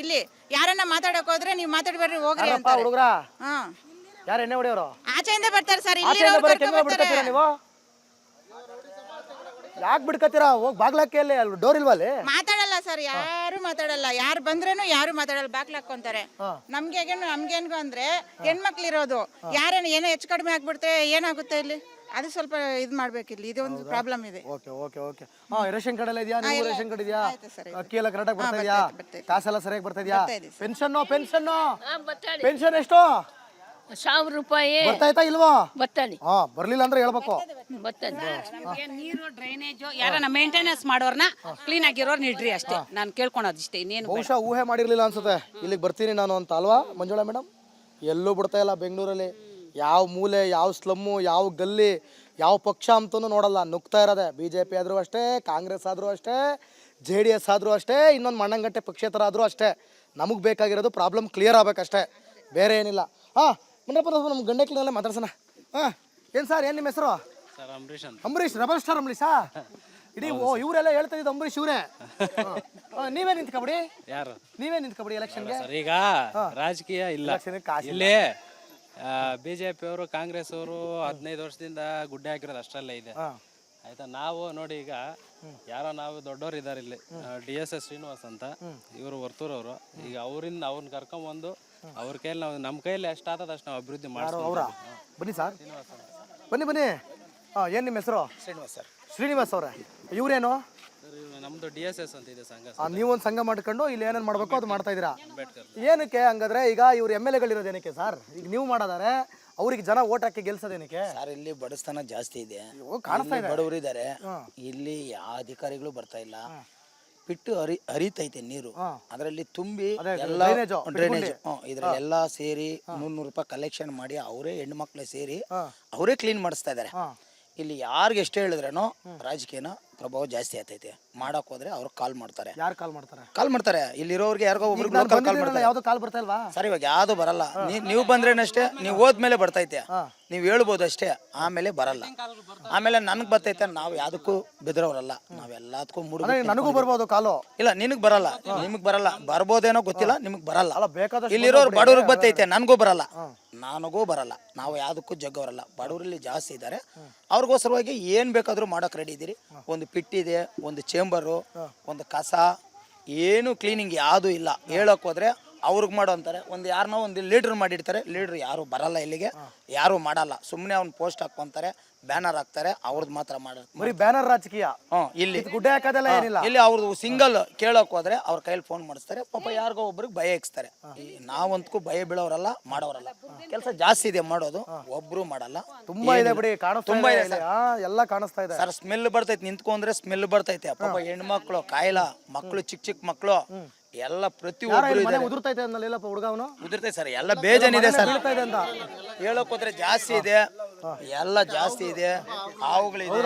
S7: ಇಲ್ಲಿ ಯಾರನ್ನ ಮಾತಾಡಕ್ ಹೋದ್ರೆ ನೀವು ಮಾತಾಡ್ಬೇಡ್ರಿ ಹೋಗ್ರಿ ಅಂತ
S1: ಹುಡುಗ್ರ. ಯಾರು ಎಣ್ಣೆ ಹೊಡಿಯೋರು?
S7: ಆಚೆಯಿಂದ ಬರ್ತಾರೆ ಸರ್.
S1: ಯಾಕೆ ಬಿಡ್ಕತ್ತೀರಾ? ಹೋಗಿ ಬಾಗ್ಲಾಕಿ ಅಲ್ಲಿ ಡೋರ್ ಇಲ್ವಾ ಅಲ್ಲಿ?
S7: ಮಾತಾಡಲ್ಲ ಸರ್, ಯಾರು ಮಾತಾಡಲ್ಲ. ಯಾರು ಬಂದ್ರೇನು ಯಾರು ಮಾತಾಡಲ್ಲ, ಬಾಗ್ಲ ಹಾಕೊಂತಾರೆ. ನಮ್ಗೇನು ಅಂದ್ರೆ ಹೆಣ್ಮಕ್ಳು ಇರೋದು, ಯಾರೇನು ಏನೋ ಹೆಚ್ಚು ಕಡಿಮೆ ಆಗ್ಬಿಡ್ತೆ ಏನಾಗುತ್ತೆ ಇಲ್ಲಿ, ಅದು ಸ್ವಲ್ಪ ಇದು ಮಾಡ್ಬೇಕು. ಇಲ್ಲಿ ಇದೊಂದು ಪ್ರಾಬ್ಲಮ್ ಇದೆ.
S1: ರೇಷನ್ ಕಾರ್ಡ್ ಎಲ್ಲ ಇದೆಯಾ? ನೀವು ರೇಷನ್ ಕಾರ್ಡ್ ಇದೆಯಾ? ಅಕ್ಕಿ ಎಲ್ಲ ಕರೆಕ್ಟಾಗಿ ಬರ್ತಾ ಇದೆಯಾ? ಕಾಸೆಲ್ಲ ಸರಿಯಾಗಿ ಬರ್ತಾ ಇದೆಯಾ? ಪೆನ್ಷನ್ ಎಷ್ಟು?
S6: 1000 ರೂಪಾಯಿ
S1: ಬರ್ತಾ ಇಲ್ವಾ?
S6: ಬತ್ತಾಳಿ.
S1: ಬರ್ಲಿಲ್ಲ ಅಂದ್ರೆ ಹೇಳ್ಬೇಕು.
S2: ನೀರು ಡ್ರೈನೇಜು ಯಾರನ್ನ ಮೇಂಟೆನೆನ್ಸ್ ಮಾಡೋರ್ನ ಕ್ಲೀನ್ ಆಗಿರೋರ್ ನೀಡ್ರಿ ಅಷ್ಟೇ. ನಾನು ಕೇಳ್ಕೊಳೋದು ಇಷ್ಟೇ, ಇನ್ನೇನು.
S1: ಬಹುಶಃ ಊಹೆ ಮಾಡಿರ್ಲಿಲ್ಲ ಅನ್ಸುತ್ತೆ ಇಲ್ಲಿಗೆ ಬರ್ತೀನಿ ನಾನು ಅಂತ ಅಲ್ವಾ ಮಂಜುಳಾ ಮೇಡಮ್? ಎಲ್ಲೂ ಬಿಡ್ತಾ ಇಲ್ಲ ಬೆಂಗಳೂರಲ್ಲಿ. ಯಾವ ಮೂಲೆ, ಯಾವ ಸ್ಲಮ್ಮು, ಯಾವ ಗಲ್ಲಿ, ಯಾವ ಪಕ್ಷ ಅಂತನೂ ನೋಡಲ್ಲ. ನುಗ್ತಾ ಇರೋದೆ BJP ಆದರೂ ಅಷ್ಟೇ, ಕಾಂಗ್ರೆಸ್ ಆದರೂ ಅಷ್ಟೇ, JDS ಆದರೂ ಅಷ್ಟೇ, ಇನ್ನೊಂದು ಮಣ್ಣಂಗಟ್ಟೆ ಪಕ್ಷೇತರ ಆದರೂ ಅಷ್ಟೇ. ನಮಗೆ ಬೇಕಾಗಿರೋದು ಪ್ರಾಬ್ಲಮ್ ಕ್ಲಿಯರ್ ಆಗ್ಬೇಕಷ್ಟೇ, ಬೇರೆ ಏನಿಲ್ಲ. ಮನೆಯಪ್ಪ ನಮ್ಮ ಗಂಡಕ್ಕಿನಲ್ಲೇ ಮಾತಾಡ್ಸೋಣ. ಏನು ಸರ್, ಏನು ನಿಮ್ಮ ಹೆಸರು? ಅಂಬರೀಶ್, ರೆಬಲ್ ಸ್ಟಾರ್ ಅಂಬರೀಷಾ? ಇಡೀ ಇವರೆಲ್ಲ ಹೇಳ್ತಾ ಇದ್ದು ಅಂಬರೀಶ್ ಇವರೇ. ನೀವೇ ನಿಂತ್ಕೊಬಿಡಿ.
S8: ಯಾರು?
S1: ನೀವೇ ನಿಂತ್ಕೊಬಿಡಿ ಎಲೆಕ್ಷನ್ಗೆ.
S8: ಈಗ ರಾಜಕೀಯ ಇಲ್ಲ ಇಲ್ಲಿ. BJP ಅವರು ಕಾಂಗ್ರೆಸ್ ಅವರು 15 ವರ್ಷದಿಂದ ಗುಡ್ಡೆ ಹಾಕಿರೋದು ಅಷ್ಟರಲ್ಲೇ ಇದೆ ಆಯ್ತಾ. ನಾವು ನೋಡಿ ಈಗ ಯಾರೋ ನಾವು ದೊಡ್ಡವ್ರು ಇದ್ದಾರೆ ಇಲ್ಲಿ, DSS ಶ್ರೀನಿವಾಸ್ ಅಂತ, ಇವರು ವರ್ತೂರವರು. ಈಗ ಅವ್ರನ್ನ ಕರ್ಕೊಂಬಂದು ಅವ್ರ ಕೈಯಲ್ಲಿ ನಾವು ನಮ್ಮ ಕೈಯಲ್ಲಿ ಎಷ್ಟಾಗ್ತದೆ ಅಷ್ಟು ನಾವು ಅಭಿವೃದ್ಧಿ ಮಾಡ್ತೀವಿ.
S1: ಬನ್ನಿ ಸರ್, ಬನ್ನಿ. ಏನು ನಿಮ್ಮ ಹೆಸರು? ಶ್ರೀನಿವಾಸ್ ಅವರೇ. ಇವರೇನು?
S8: ನಮ್ದು DSS ಅಂತ ಇದೆ ಸಂಘ.
S1: ನೀವೊಂದು ಸಂಘ ಮಾಡ್ಕೊಂಡು ಇಲ್ಲಿ ಏನೇನು ಮಾಡಬೇಕು ಅದು ಮಾಡ್ತಾ ಇದ್ದೀರಾ? ಏನಕ್ಕೆ ಹಂಗಾದ್ರೆ? ಈಗ ಇವ್ರು MLA ಗಳಿರೋದು ಏನಕ್ಕೆ ಸರ್? ಈಗ ನೀವು ಮಾಡೋದಾರೆ ಅವ್ರಿಗೆ ಜನ ಓಟ್ ಹಾಕಿ ಗೆಲ್ಸೋದೇನಕ್ಕೆ
S9: ಸರ್? ಇಲ್ಲಿ ಬಡಸ್ತನ ಜಾಸ್ತಿ ಇದೆ,
S1: ಕಾಣಿಸ್ತಾ ಇದೆ,
S9: ಬಡವರು ಇದ್ದಾರೆ. ಇಲ್ಲಿ ಯಾವ ಅಧಿಕಾರಿಗಳು ಬರ್ತಾ ಇಲ್ಲ. ಬಿಟ್ಟು ಹರಿತೈತೆ ನೀರು, ಅದರಲ್ಲಿ ತುಂಬಿ ಎಲ್ಲ ಡ್ರೈನೇಜ್ ಇದ್ರಲ್ಲೆಲ್ಲ ಸೇರಿ 100 ರೂಪಾಯಿ ಕಲೆಕ್ಷನ್ ಮಾಡಿ ಅವರೇ ಹೆಣ್ಮಕ್ಳು ಸೇರಿ ಅವರೇ ಕ್ಲೀನ್ ಮಾಡಿಸ್ತಾ ಇದಾರೆ. ಇಲ್ಲಿ ಯಾರಿಗೆ ಎಷ್ಟು ಹೇಳಿದ್ರೇನೋ ರಾಜಕೀಯನ ಪ್ರಭಾವ ಜಾಸ್ತಿ ಆಗ್ತೈತೆ. ಮಾಡಕ್ ಹೋದ್ರೆ ಅವ್ರು ಕಾಲ್ ಮಾಡ್ತಾರೆ.
S1: ಯಾರು ಕಾಲ್ ಮಾಡ್ತಾರೆ
S9: ಇಲ್ಲಿರೋರ್ಗೆ ಯಾರಿಗೋ ಒಬ್ರಿಗೆ
S1: ನಾನು
S9: ಕಾಲ್
S1: ಬಂದಿದ್ದೀನಲ್ಲ,
S9: ಮಾಡ್ತಾರೆ.
S1: ಯಾವ್ದು ಕಾಲ್ ಬರ್ತಾ ಇಲ್ವಾ?
S9: ಸರ್ ಇವಾಗ ಯಾವ್ದು ಬರಲ್ಲ. ನೀವು ಬಂದ್ರೇನಷ್ಟೇ, ನೀವು ಹೋದ್ಮೇಲೆ ಬರ್ತೈತೆ. ನೀವು ಹೇಳ್ಬೋದು ಅಷ್ಟೇ, ಆಮೇಲೆ ಬರಲ್ಲ. ಆಮೇಲೆ ನನಗೆ ಬರ್ತೈತೆ. ನಾವು ಯಾವ್ದಕ್ಕೂ ಬೆದರೋರಲ್ಲ, ನಾವೆಲ್ಲದಕ್ಕೂ
S1: ನನಗೂ ಬರ್ಬೋದು ಕಾಲು.
S9: ಇಲ್ಲ ನಿನಗ್ ಬರಲ್ಲ, ನಿಮಗ್ ಬರಲ್ಲ. ಬರ್ಬೋದೇನೋ ಗೊತ್ತಿಲ್ಲ, ನಿಮಗ್ ಬರಲ್ಲ.
S1: ಬೇಕಾದಷ್ಟು
S9: ಇಲ್ಲಿರೋರು ಬಡವ್ರಿಗೆ ಬರ್ತೈತೆ, ನನಗೂ ಬರಲ್ಲ, ನನಗೂ ಬರಲ್ಲ. ನಾವು ಯಾವ್ದಕ್ಕೂ ಜಗ್ಗವರಲ್ಲ. ಬಡವರಲ್ಲಿ ಜಾಸ್ತಿ ಇದ್ದಾರೆ. ಅವ್ರಿಗೋಸ್ಕರವಾಗಿ ಏನ್ ಬೇಕಾದ್ರೂ ಮಾಡಕ್ ರೆಡಿ ಇದ್ದೀರಿ. ಒಂದು ಪಿಟ್ಟಿದೆ, ಒಂದು ಚೇಂಬರು, ಒಂದು ಕಸ, ಏನು ಕ್ಲೀನಿಂಗ್ ಯಾವುದು ಇಲ್ಲ. ಹೇಳಕ್ ಹೋದ್ರೆ ಅವ್ರಿಗೆ ಮಾಡೋ ಅಂತಾರೆ. ಒಂದು ಯಾರನ್ನೋ ಒಂದು ಲೀಡ್ರ್ ಮಾಡಿರ್ತಾರೆ. ಲೀಡ್ರ್ ಯಾರು ಬರಲ್ಲ ಇಲ್ಲಿಗೆ, ಯಾರು ಮಾಡಲ್ಲ. ಸುಮ್ಮನೆ ಅವ್ನು ಪೋಸ್ಟ್ ಹಾಕೊಂತಾರೆ, ಬ್ಯಾನರ್ ಹಾಕ್ತಾರೆ, ಅವ್ರದ್ದು ಮಾತ್ರ ಮಾಡೋದು.
S1: ಬರೀ ಬ್ಯಾನರ್ ರಾಜಕೀಯ.
S9: ಇಲ್ಲಿ
S1: ಗುಡ್ಡೆ ಹಾಕೋದೆಲ್ಲ ಏನಿಲ್ಲ.
S9: ಇಲ್ಲಿ ಅವ್ರದ್ದು ಸಿಂಗಲ್ ಕೇಳಕ್ ಹೋದ್ರೆ ಅವ್ರ ಕೈಲಿ ಫೋನ್ ಮಾಡಿಸ್ತಾರೆ. ಪಾಪ ಯಾರಿಗೋ ಒಬ್ರಿಗೆ ಭಯ ಇಕ್ಸ್ತಾರೆ. ನಾವಂತೂ ಭಯ ಬೀಳೋರಲ್ಲ, ಮಾಡೋರಲ್ಲ. ಕೆಲಸ ಜಾಸ್ತಿ ಇದೆ ಮಾಡೋದು, ಒಬ್ರು ಮಾಡಲ್ಲ.
S1: ತುಂಬಾ ಇದೆ ಬಿಡಿ,
S9: ತುಂಬಾ ಇದೆ
S1: ಸರ್. ಎಲ್ಲ ಕಾಣಿಸ್ತಾ ಇದೆ
S9: ಸರ್. ಸ್ಮೆಲ್ ಬರ್ತೈತೆ, ನಿಂತ್ಕೊಂಡ್ರೆ ಸ್ಮೆಲ್ ಬರ್ತೈತೆ. ಪಾಪ ಹೆಣ್ಮಕ್ಳು, ಕಾಯಿಲ ಮಕ್ಳು, ಚಿಕ್ಕ ಮಕ್ಳು ಎಲ್ಲ ಪ್ರತಿಯೊಬ್ಬರು
S1: ಉದುರ್ತೈತೆ ಅನ್ನಲಿಲ್ಲಪ್ಪ ಹುಡುಗ ಅವನು.
S9: ಉದುರ್ತೈತೆ ಸರ್. ಎಲ್ಲ ಬೇಜಾನಿದೆ ಸರ್.
S1: ಅಂತ
S9: ಹೇಳಕ್ ಹೋದ್ರೆ ಜಾಸ್ತಿ ಇದೆ, ಎಲ್ಲ ಜಾಸ್ತಿ ಇದೆ. ಹಾವುಗಳಿದೆ,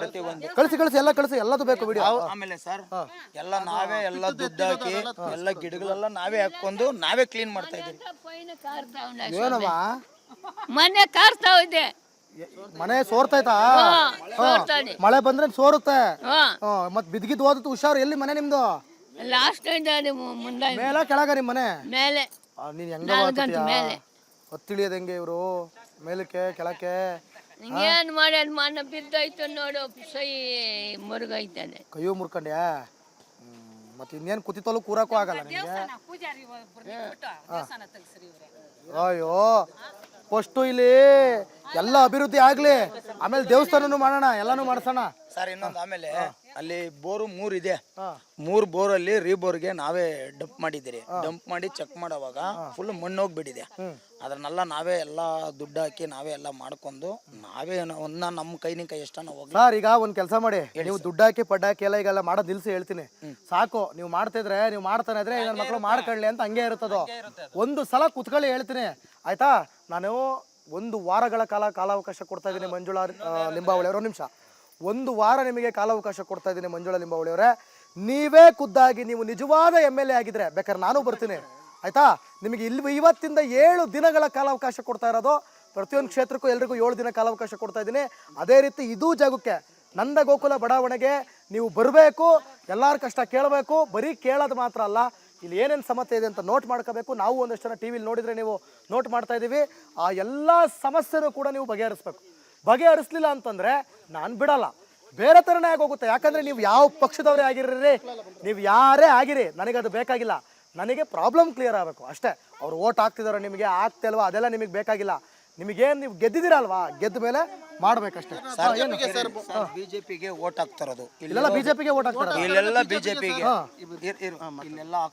S9: ಪ್ರತಿಯೊಂದು
S1: ಕಳಿಸಿ ಎಲ್ಲ ಕಳಿಸಿ, ಎಲ್ಲದು ಬೇಕು ಬಿಡಿ.
S9: ಆಮೇಲೆ ಸರ್ ಎಲ್ಲ ನಾವೇ ಎಲ್ಲ ದುಡ್ಡು ಹಾಕಿ ಎಲ್ಲ ಗಿಡಗಳೆಲ್ಲ ನಾವೇ ಹಾಕೊಂಡು ನಾವೇ ಕ್ಲೀನ್ ಮಾಡ್ತಾ ಇದೀವಿ.
S1: ಏನಮ್ಮ
S6: ಮನೆ ಕಾರ್ತಾವ್ ಇದೆ,
S1: ಮನೆ ಸೋರ್ತೈತಾ?
S6: ಸೋರ್ತಾನೆ.
S1: ಮಳೆ ಬಂದ್ರೆ ಸೋರುತ್ತೆ.
S6: ಹಾ
S1: ಮತ್ ಬಿದ್ಗಿದ್ ಹೋದತ್ತು ಹುಷಾರು. ಎಲ್ಲಿ ಮನೆ ನಿಮ್ದು?
S6: ಲಾಸ್ಟ್ ಮುಂದೆ
S1: ಮೇಲ ಕೆಳಗ ನಿಮ್ ಮನೆ?
S6: ಮೇಲೆ
S1: ನೀನ್ ಹೆಂಗ
S6: 4 ಗಂಟೆ ಮೇಲೆ.
S1: ಹೊತ್ತಿಳಿಯೋದ್ ಹೆಂಗೆ ಇವ್ರು? ಮೇಲಕ್ಕೆ ಕೆಳಕ್ಕೆ
S6: ಏನ್ ಮಾಡಿ ಅದು ಮನೆ ಬಿದ್ದೋಯ್ತು ನೋಡು, ಸೈ ಮುರುಗೈತಾನೆ.
S1: ಕೈಯೂ ಮುರ್ಕೊಂಡ್ಯಾ? ಮತ್ತೆ ಇನ್ನೇನ್ ಕುತಿತಲು ಕೂರಕ್ಕೂ ಆಗಲ್ಲ ನಿಮ್ಗೆ. ಅಯ್ಯೋ ಫಸ್ಟು ಇಲ್ಲಿ ಎಲ್ಲ ಅಭಿವೃದ್ಧಿ ಆಗ್ಲಿ, ಆಮೇಲೆ ದೇವಸ್ಥಾನನು ಮಾಡೋಣ, ಎಲ್ಲಾನು ಮಾಡ್ಸೋಣ
S9: ಸರ್. ಇನ್ನೊಂದು ಆಮೇಲೆ ಅಲ್ಲಿ ಬೋರು 3 ಇದೆ. 3 ಬೋರಲ್ಲಿ ರೀಬೋರ್ಗೆ ನಾವೇ ಡಂಪ್ ಮಾಡಿದ್ದೀರಿ. ಡಂಪ್ ಮಾಡಿ ಚೆಕ್ ಮಾಡೋವಾಗ ಫುಲ್ ಮಣ್ಣು ಹೋಗ್ಬಿಟ್ಟಿದೆ. ಅದನ್ನೆಲ್ಲ ನಾವೇ ಎಲ್ಲ ದುಡ್ಡು ಹಾಕಿ ನಾವೇ ಎಲ್ಲ ಮಾಡ್ಕೊಂಡು ನಾವೇ ನಮ್ಮ ಕೈನಿಂದ ಕೈ ಎಷ್ಟನ್ನ ಹೋಗಿ.
S1: ಸರ್ ಈಗ ಒಂದ್ ಕೆಲಸ ಮಾಡಿ, ನೀವು ದುಡ್ಡು ಹಾಕಿ ಪಡ್ಡಾಕಿ ಎಲ್ಲ ಈಗೆಲ್ಲ ಮಾಡೋದು ನಿಲ್ಸಿ ಹೇಳ್ತೀನಿ. ಸಾಕು, ನೀವು ಮಾಡ್ತಿದ್ರೆ, ನೀವು ಮಾಡ್ತಾನೆ ಇದ್ರೆ ನನ್ನ ಮಕ್ಳು ಮಾಡ್ಕೊಳ್ಳಿ ಅಂತ ಹಂಗೆ ಇರುತ್ತದೋ. ಒಂದು ಸಲ ಕುತ್ಕೊಳ್ಳಿ ಹೇಳ್ತೀನಿ ಆಯ್ತಾ. ನಾನು 1 ವಾರಗಳ ಕಾಲಾವಕಾಶ ಕೊಡ್ತಾ ಇದ್ದೀನಿ ಮಂಜುಳಾ ಲಿಂಬಾವಳಿ ಅವರ. 1 ನಿಮಿಷ, 1 ವಾರ ನಿಮಗೆ ಕಾಲಾವಕಾಶ ಕೊಡ್ತಾ ಇದ್ದೀನಿ ಮಂಜುಳಾ ಲಿಂಬಾವಳಿ ಅವರೇ. ನೀವೇ ಖುದ್ದಾಗಿ ನೀವು ನಿಜವಾದ MLA ಆಗಿದ್ರೆ ಬೇಕಾದ್ರೆ ನಾನು ಬರ್ತೀನಿ ಆಯ್ತಾ. ನಿಮಗೆ ಇಲ್ಲಿ ಇವತ್ತಿಂದ 7 ದಿನಗಳ ಕಾಲಾವಕಾಶ ಕೊಡ್ತಾ ಇರೋದು. ಪ್ರತಿಯೊಂದು ಕ್ಷೇತ್ರಕ್ಕೂ ಎಲ್ರಿಗೂ 7 ದಿನ ಕಾಲಾವಕಾಶ ಕೊಡ್ತಾ ಇದ್ದೀನಿ. ಅದೇ ರೀತಿ ಇದೂ ಜಾಗಕ್ಕೆ ನಂದ ಗೋಕುಲ ಬಡಾವಣೆಗೆ ನೀವು ಬರಬೇಕು, ಎಲ್ಲರ ಕಷ್ಟ ಕೇಳಬೇಕು. ಬರೀ ಕೇಳೋದು ಮಾತ್ರ ಅಲ್ಲ, ಇಲ್ಲಿ ಏನೇನು ಸಮಸ್ಯೆ ಇದೆ ಅಂತ ನೋಟ್ ಮಾಡ್ಕೋಬೇಕು. ನಾವು ಒಂದಷ್ಟು ಜನ ಟಿ ವಿಲಿ ನೋಡಿದರೆ ನೀವು ನೋಟ್ ಮಾಡ್ತಾ ಇದ್ದೀವಿ. ಆ ಎಲ್ಲ ಸಮಸ್ಯೆನೂ ಕೂಡ ನೀವು ಬಗೆಹರಿಸ್ಬೇಕು. ಬಗೆಹರಿಸ್ಲಿಲ್ಲ ಅಂತಂದರೆ ನಾನು ಬಿಡಲ್ಲ, ಬೇರೆ ಥರನೇ ಆಗೋಗುತ್ತೆ. ಯಾಕಂದರೆ ನೀವು ಯಾವ ಪಕ್ಷದವರೇ ಆಗಿರ್ರಿ, ನೀವು ಯಾರೇ ಆಗಿರಿ, ನನಗದು ಬೇಕಾಗಿಲ್ಲ. ನನಗೆ ಪ್ರಾಬ್ಲಮ್ ಕ್ಲಿಯರ್ ಆಗಬೇಕು ಅಷ್ಟೇ. ಅವ್ರು ಓಟ್ ಹಾಕ್ತಿದಾರೋ ನಿಮಗೆ ಆಗ್ತಿಲ್ವಾ ಅದೆಲ್ಲ ನಿಮಗೆ ಬೇಕಾಗಿಲ್ಲ. ನಿಮಗೇನು ನೀವು ಗೆದ್ದಿದ್ದೀರಲ್ವಾ, ಗೆದ್ದ ಮೇಲೆ ಮಾಡ್ಬೇಕಷ್ಟೇ.
S9: ಬಿಜೆಪಿಗೆ ಓಟ್ ಹಾಕ್ತಾರದು.
S1: ಇಲ್ಲೆಲ್ಲ ಬಿಜೆಪಿಗೆ ಓಟ್ ಹಾಕ್ತಾರೆ.
S9: ಇಲ್ಲೆಲ್ಲ ಬಿಜೆಪಿಗೆ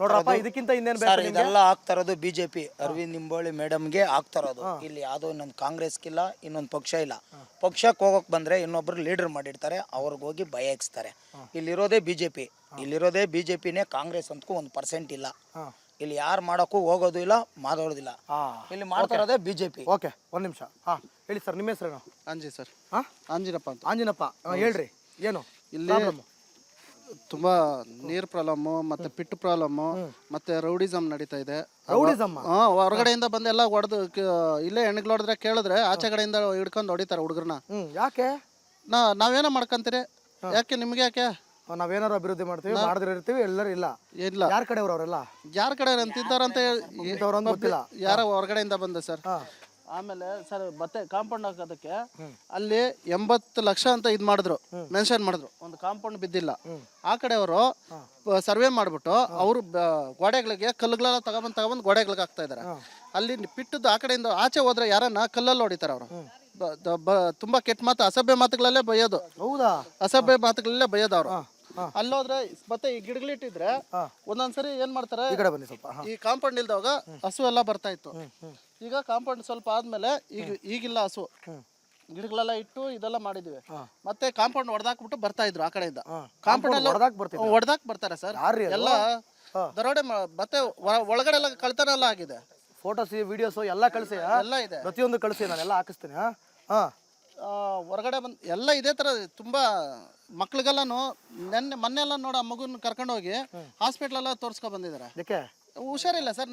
S1: ನೋಡ್ರಪ್ಪ, ಇದಕ್ಕಿಂತ ಇನ್ನೇನು ಬೇಕು?
S9: ಇದೆಲ್ಲ ಆಗ್ತಾರದು ಬಿಜೆಪಿ. ಅರವಿಂದ್ ನಿಂಬೋಳಿ ಮೇಡಮ್ಗೆ ಆಗ್ತಾರದು. ಇಲ್ಲಿ ಯಾವುದೋ ಇನ್ನೊಂದು ಕಾಂಗ್ರೆಸ್ಗಿಲ್ಲ, ಇನ್ನೊಂದು ಪಕ್ಷ ಇಲ್ಲ. ಪಕ್ಷಕ್ಕೆ ಹೋಗೋಕೆ ಬಂದ್ರೆ ಇನ್ನೊಬ್ರು ಲೀಡರ್ ಮಾಡಿರ್ತಾರೆ, ಅವ್ರಿಗೆ ಹೋಗಿ ಭಯ ಹಾಕ್ಸ್ತಾರೆ. ಇಲ್ಲಿರೋದೇ ಬಿಜೆಪಿ, ಇಲ್ಲಿರೋದೇ ಬಿಜೆಪಿನೇ. ಕಾಂಗ್ರೆಸ್ ಅಂತೂ 1% ಇಲ್ಲ. ಇಲ್ಲಿ ಯಾರು ಮಾಡೋಕ್ಕೂ ಹೋಗೋದು ಇಲ್ಲ, ಮಾತಾಡೋದಿಲ್ಲ. ಇಲ್ಲಿ ಮಾಡ್ತಾರೋದೇ ಬಿಜೆಪಿ.
S1: ಓಕೆ, 1 ನಿಮಿಷ. ಹೇಳಿ ಸರ್, ನಿಮ್ಮ ಹೆಸರೇನು?
S10: ಅಂಜಿ ಸರ್. ಅಂಜಿನಪ್ಪ ಅಂತ.
S1: ಆಂಜಿನಪ್ಪ, ಹೇಳ್ರಿ ಏನು
S10: ಇಲ್ಲಿ ತುಂಬಾ ನೀರ್ ಪ್ರಾಬ್ಲಮ್ಮು, ಮತ್ತೆ ಪಿಟ್ಟು ಪ್ರಾಬ್ಲಮ್ಮು, ಮತ್ತೆ ರೌಡಿಸಮ್ ನಡೀತಾ ಇದೆ.
S1: ರೌಡಿಸಮ್?
S10: ಹೊರಗಡೆಯಿಂದ ಬಂದು ಎಲ್ಲ ಹೊಡೆದು ಇಲ್ಲೇ ಹೆಣ್ಗಳು ಹೊಡೆದ್ರೆ ಕೇಳಿದ್ರೆ ಆಚೆ ಕಡೆಯಿಂದ ಹಿಡ್ಕೊಂಡು ಹೊಡಿತಾರೆ ಹುಡುಗರನ್ನ.
S1: ಯಾಕೆ?
S10: ನಾವೇನೋ ಮಾಡ್ಕೊಂತೀರಿ, ಯಾಕೆ ನಿಮ್ಗೆ ಯಾಕೆ?
S1: ನಾವೇನಾರು ಅಭಿವೃದ್ಧಿ ಮಾಡ್ತೀವಿ, ಮಾಡಿದ್ರೆ ಇರ್ತೀವಿ, ಎಲ್ಲರೂ ಇಲ್ಲ. ಯಾರ ಕಡೆಯವ್ರು ಅವರೆಲ್ಲ?
S10: ಯಾರ ಕಡೆ ಅಂತಿದ್ದಾರಂತ
S1: ಗೊತ್ತಿಲ್ಲ,
S10: ಯಾರ ಹೊರಗಡೆಯಿಂದ ಬಂದ ಸರ್. ಆಮೇಲೆ ಸರ್ ಮತ್ತೆ ಕಾಂಪೌಂಡ್ ಹಾಕೋದಕ್ಕೆ ಅಲ್ಲಿ 80 ಲಕ್ಷ ಅಂತ ಇದು ಮಾಡಿದ್ರು, ಮೆನ್ಷನ್ ಮಾಡಿದ್ರು. ಒಂದು ಕಾಂಪೌಂಡ್ ಬಿದ್ದಿಲ್ಲ. ಆ ಕಡೆಯವರು ಸರ್ವೆ ಮಾಡ್ಬಿಟ್ಟು ಅವರು ಗೋಡೆಗಳಿಗೆ ಕಲ್ಲುಗಳೆಲ್ಲ ತಗೊಂಬಂದು ಗೋಡೆಗಳಿಗೆ ಹಾಕ್ತಾ ಇದಾರೆ. ಅಲ್ಲಿ ಪಿಟ್ಟದ್ದು ಆ ಕಡೆಯಿಂದ ಆಚೆ ಹೋದ್ರೆ ಯಾರನ್ನ ಕಲ್ಲಲ್ಲಿ ಹೊಡಿತಾರೆ ಅವರು. ತುಂಬಾ ಕೆಟ್ಟ ಮಾತು, ಅಸಭ್ಯ ಮಾತುಗಳಲ್ಲೇ ಬೈಯೋದು.
S1: ಹೌದಾ?
S10: ಅಸಭ್ಯ ಮಾತುಗಳಲ್ಲೇ ಬೈಯೋದು ಅವರು. ಅಲ್ಲೋದ್ರೆ ಮತ್ತೆ ಈ ಗಿಡಗಳಿಟ್ಟಿದ್ರೆ ಒಂದೊಂದ್ಸರಿ ಏನ್ ಮಾಡ್ತಾರೆ, ಈ ಕಾಂಪೌಂಡ್ ಇಲ್ದವಾಗ ಹಸು ಎಲ್ಲ ಬರ್ತಾ ಇತ್ತು. ಈಗ ಕಾಂಪೌಂಡ್ ಸ್ವಲ್ಪ ಆದ್ಮೇಲೆ ಈಗಿಲ್ಲ ಹಸು. ಗಿಡಗಳೆಲ್ಲ ಇಟ್ಟು ಇದೆಲ್ಲ ಮಾಡಿದ್ವಿ. ಮತ್ತೆ ಕಾಂಪೌಂಡ್ ಹೊಡೆದಾಕ್ಬಿಟ್ಟು ಬರ್ತಾ ಇದ್ರು ಆ ಕಡೆಯಿಂದ. ಕಾಂಪೌಂಡ್ ಎಲ್ಲ ಹೊಡೆದಾಕ್ ಬರ್ತಾರೆ ಸರ್. ಎಲ್ಲ ದರೋಡೆ ಮತ್ತೆ ಒಳಗಡೆ ಎಲ್ಲ ಕಳ್ತನ ಎಲ್ಲ ಆಗಿದೆ.
S1: ಫೋಟೋಸ್, ವಿಡಿಯೋಸ್ ಎಲ್ಲ ಕಳಿಸಿ,
S10: ಎಲ್ಲ ಇದೆ,
S1: ಪ್ರತಿಯೊಂದು ಕಳಿಸಿ, ನಾನೆಲ್ಲ ಹಾಕಿಸ್ತೀನಿ.
S10: ಹೊರಗಡೆ ಬಂದು ಎಲ್ಲ ಇದೇ ಥರ ತುಂಬ ಮಕ್ಳಿಗೆಲ್ಲನೂ ಮೊನ್ನೆ ಎಲ್ಲ ನೋಡ ಮಗುನ ಕರ್ಕೊಂಡೋಗಿ ಹಾಸ್ಪಿಟ್ಲೆಲ್ಲ ತೋರಿಸ್ಕೊ ಬಂದಿದ್ದಾರೆ.
S1: ಅದಕ್ಕೆ
S10: ಹುಷಾರಿಲ್ಲ ಸರ್,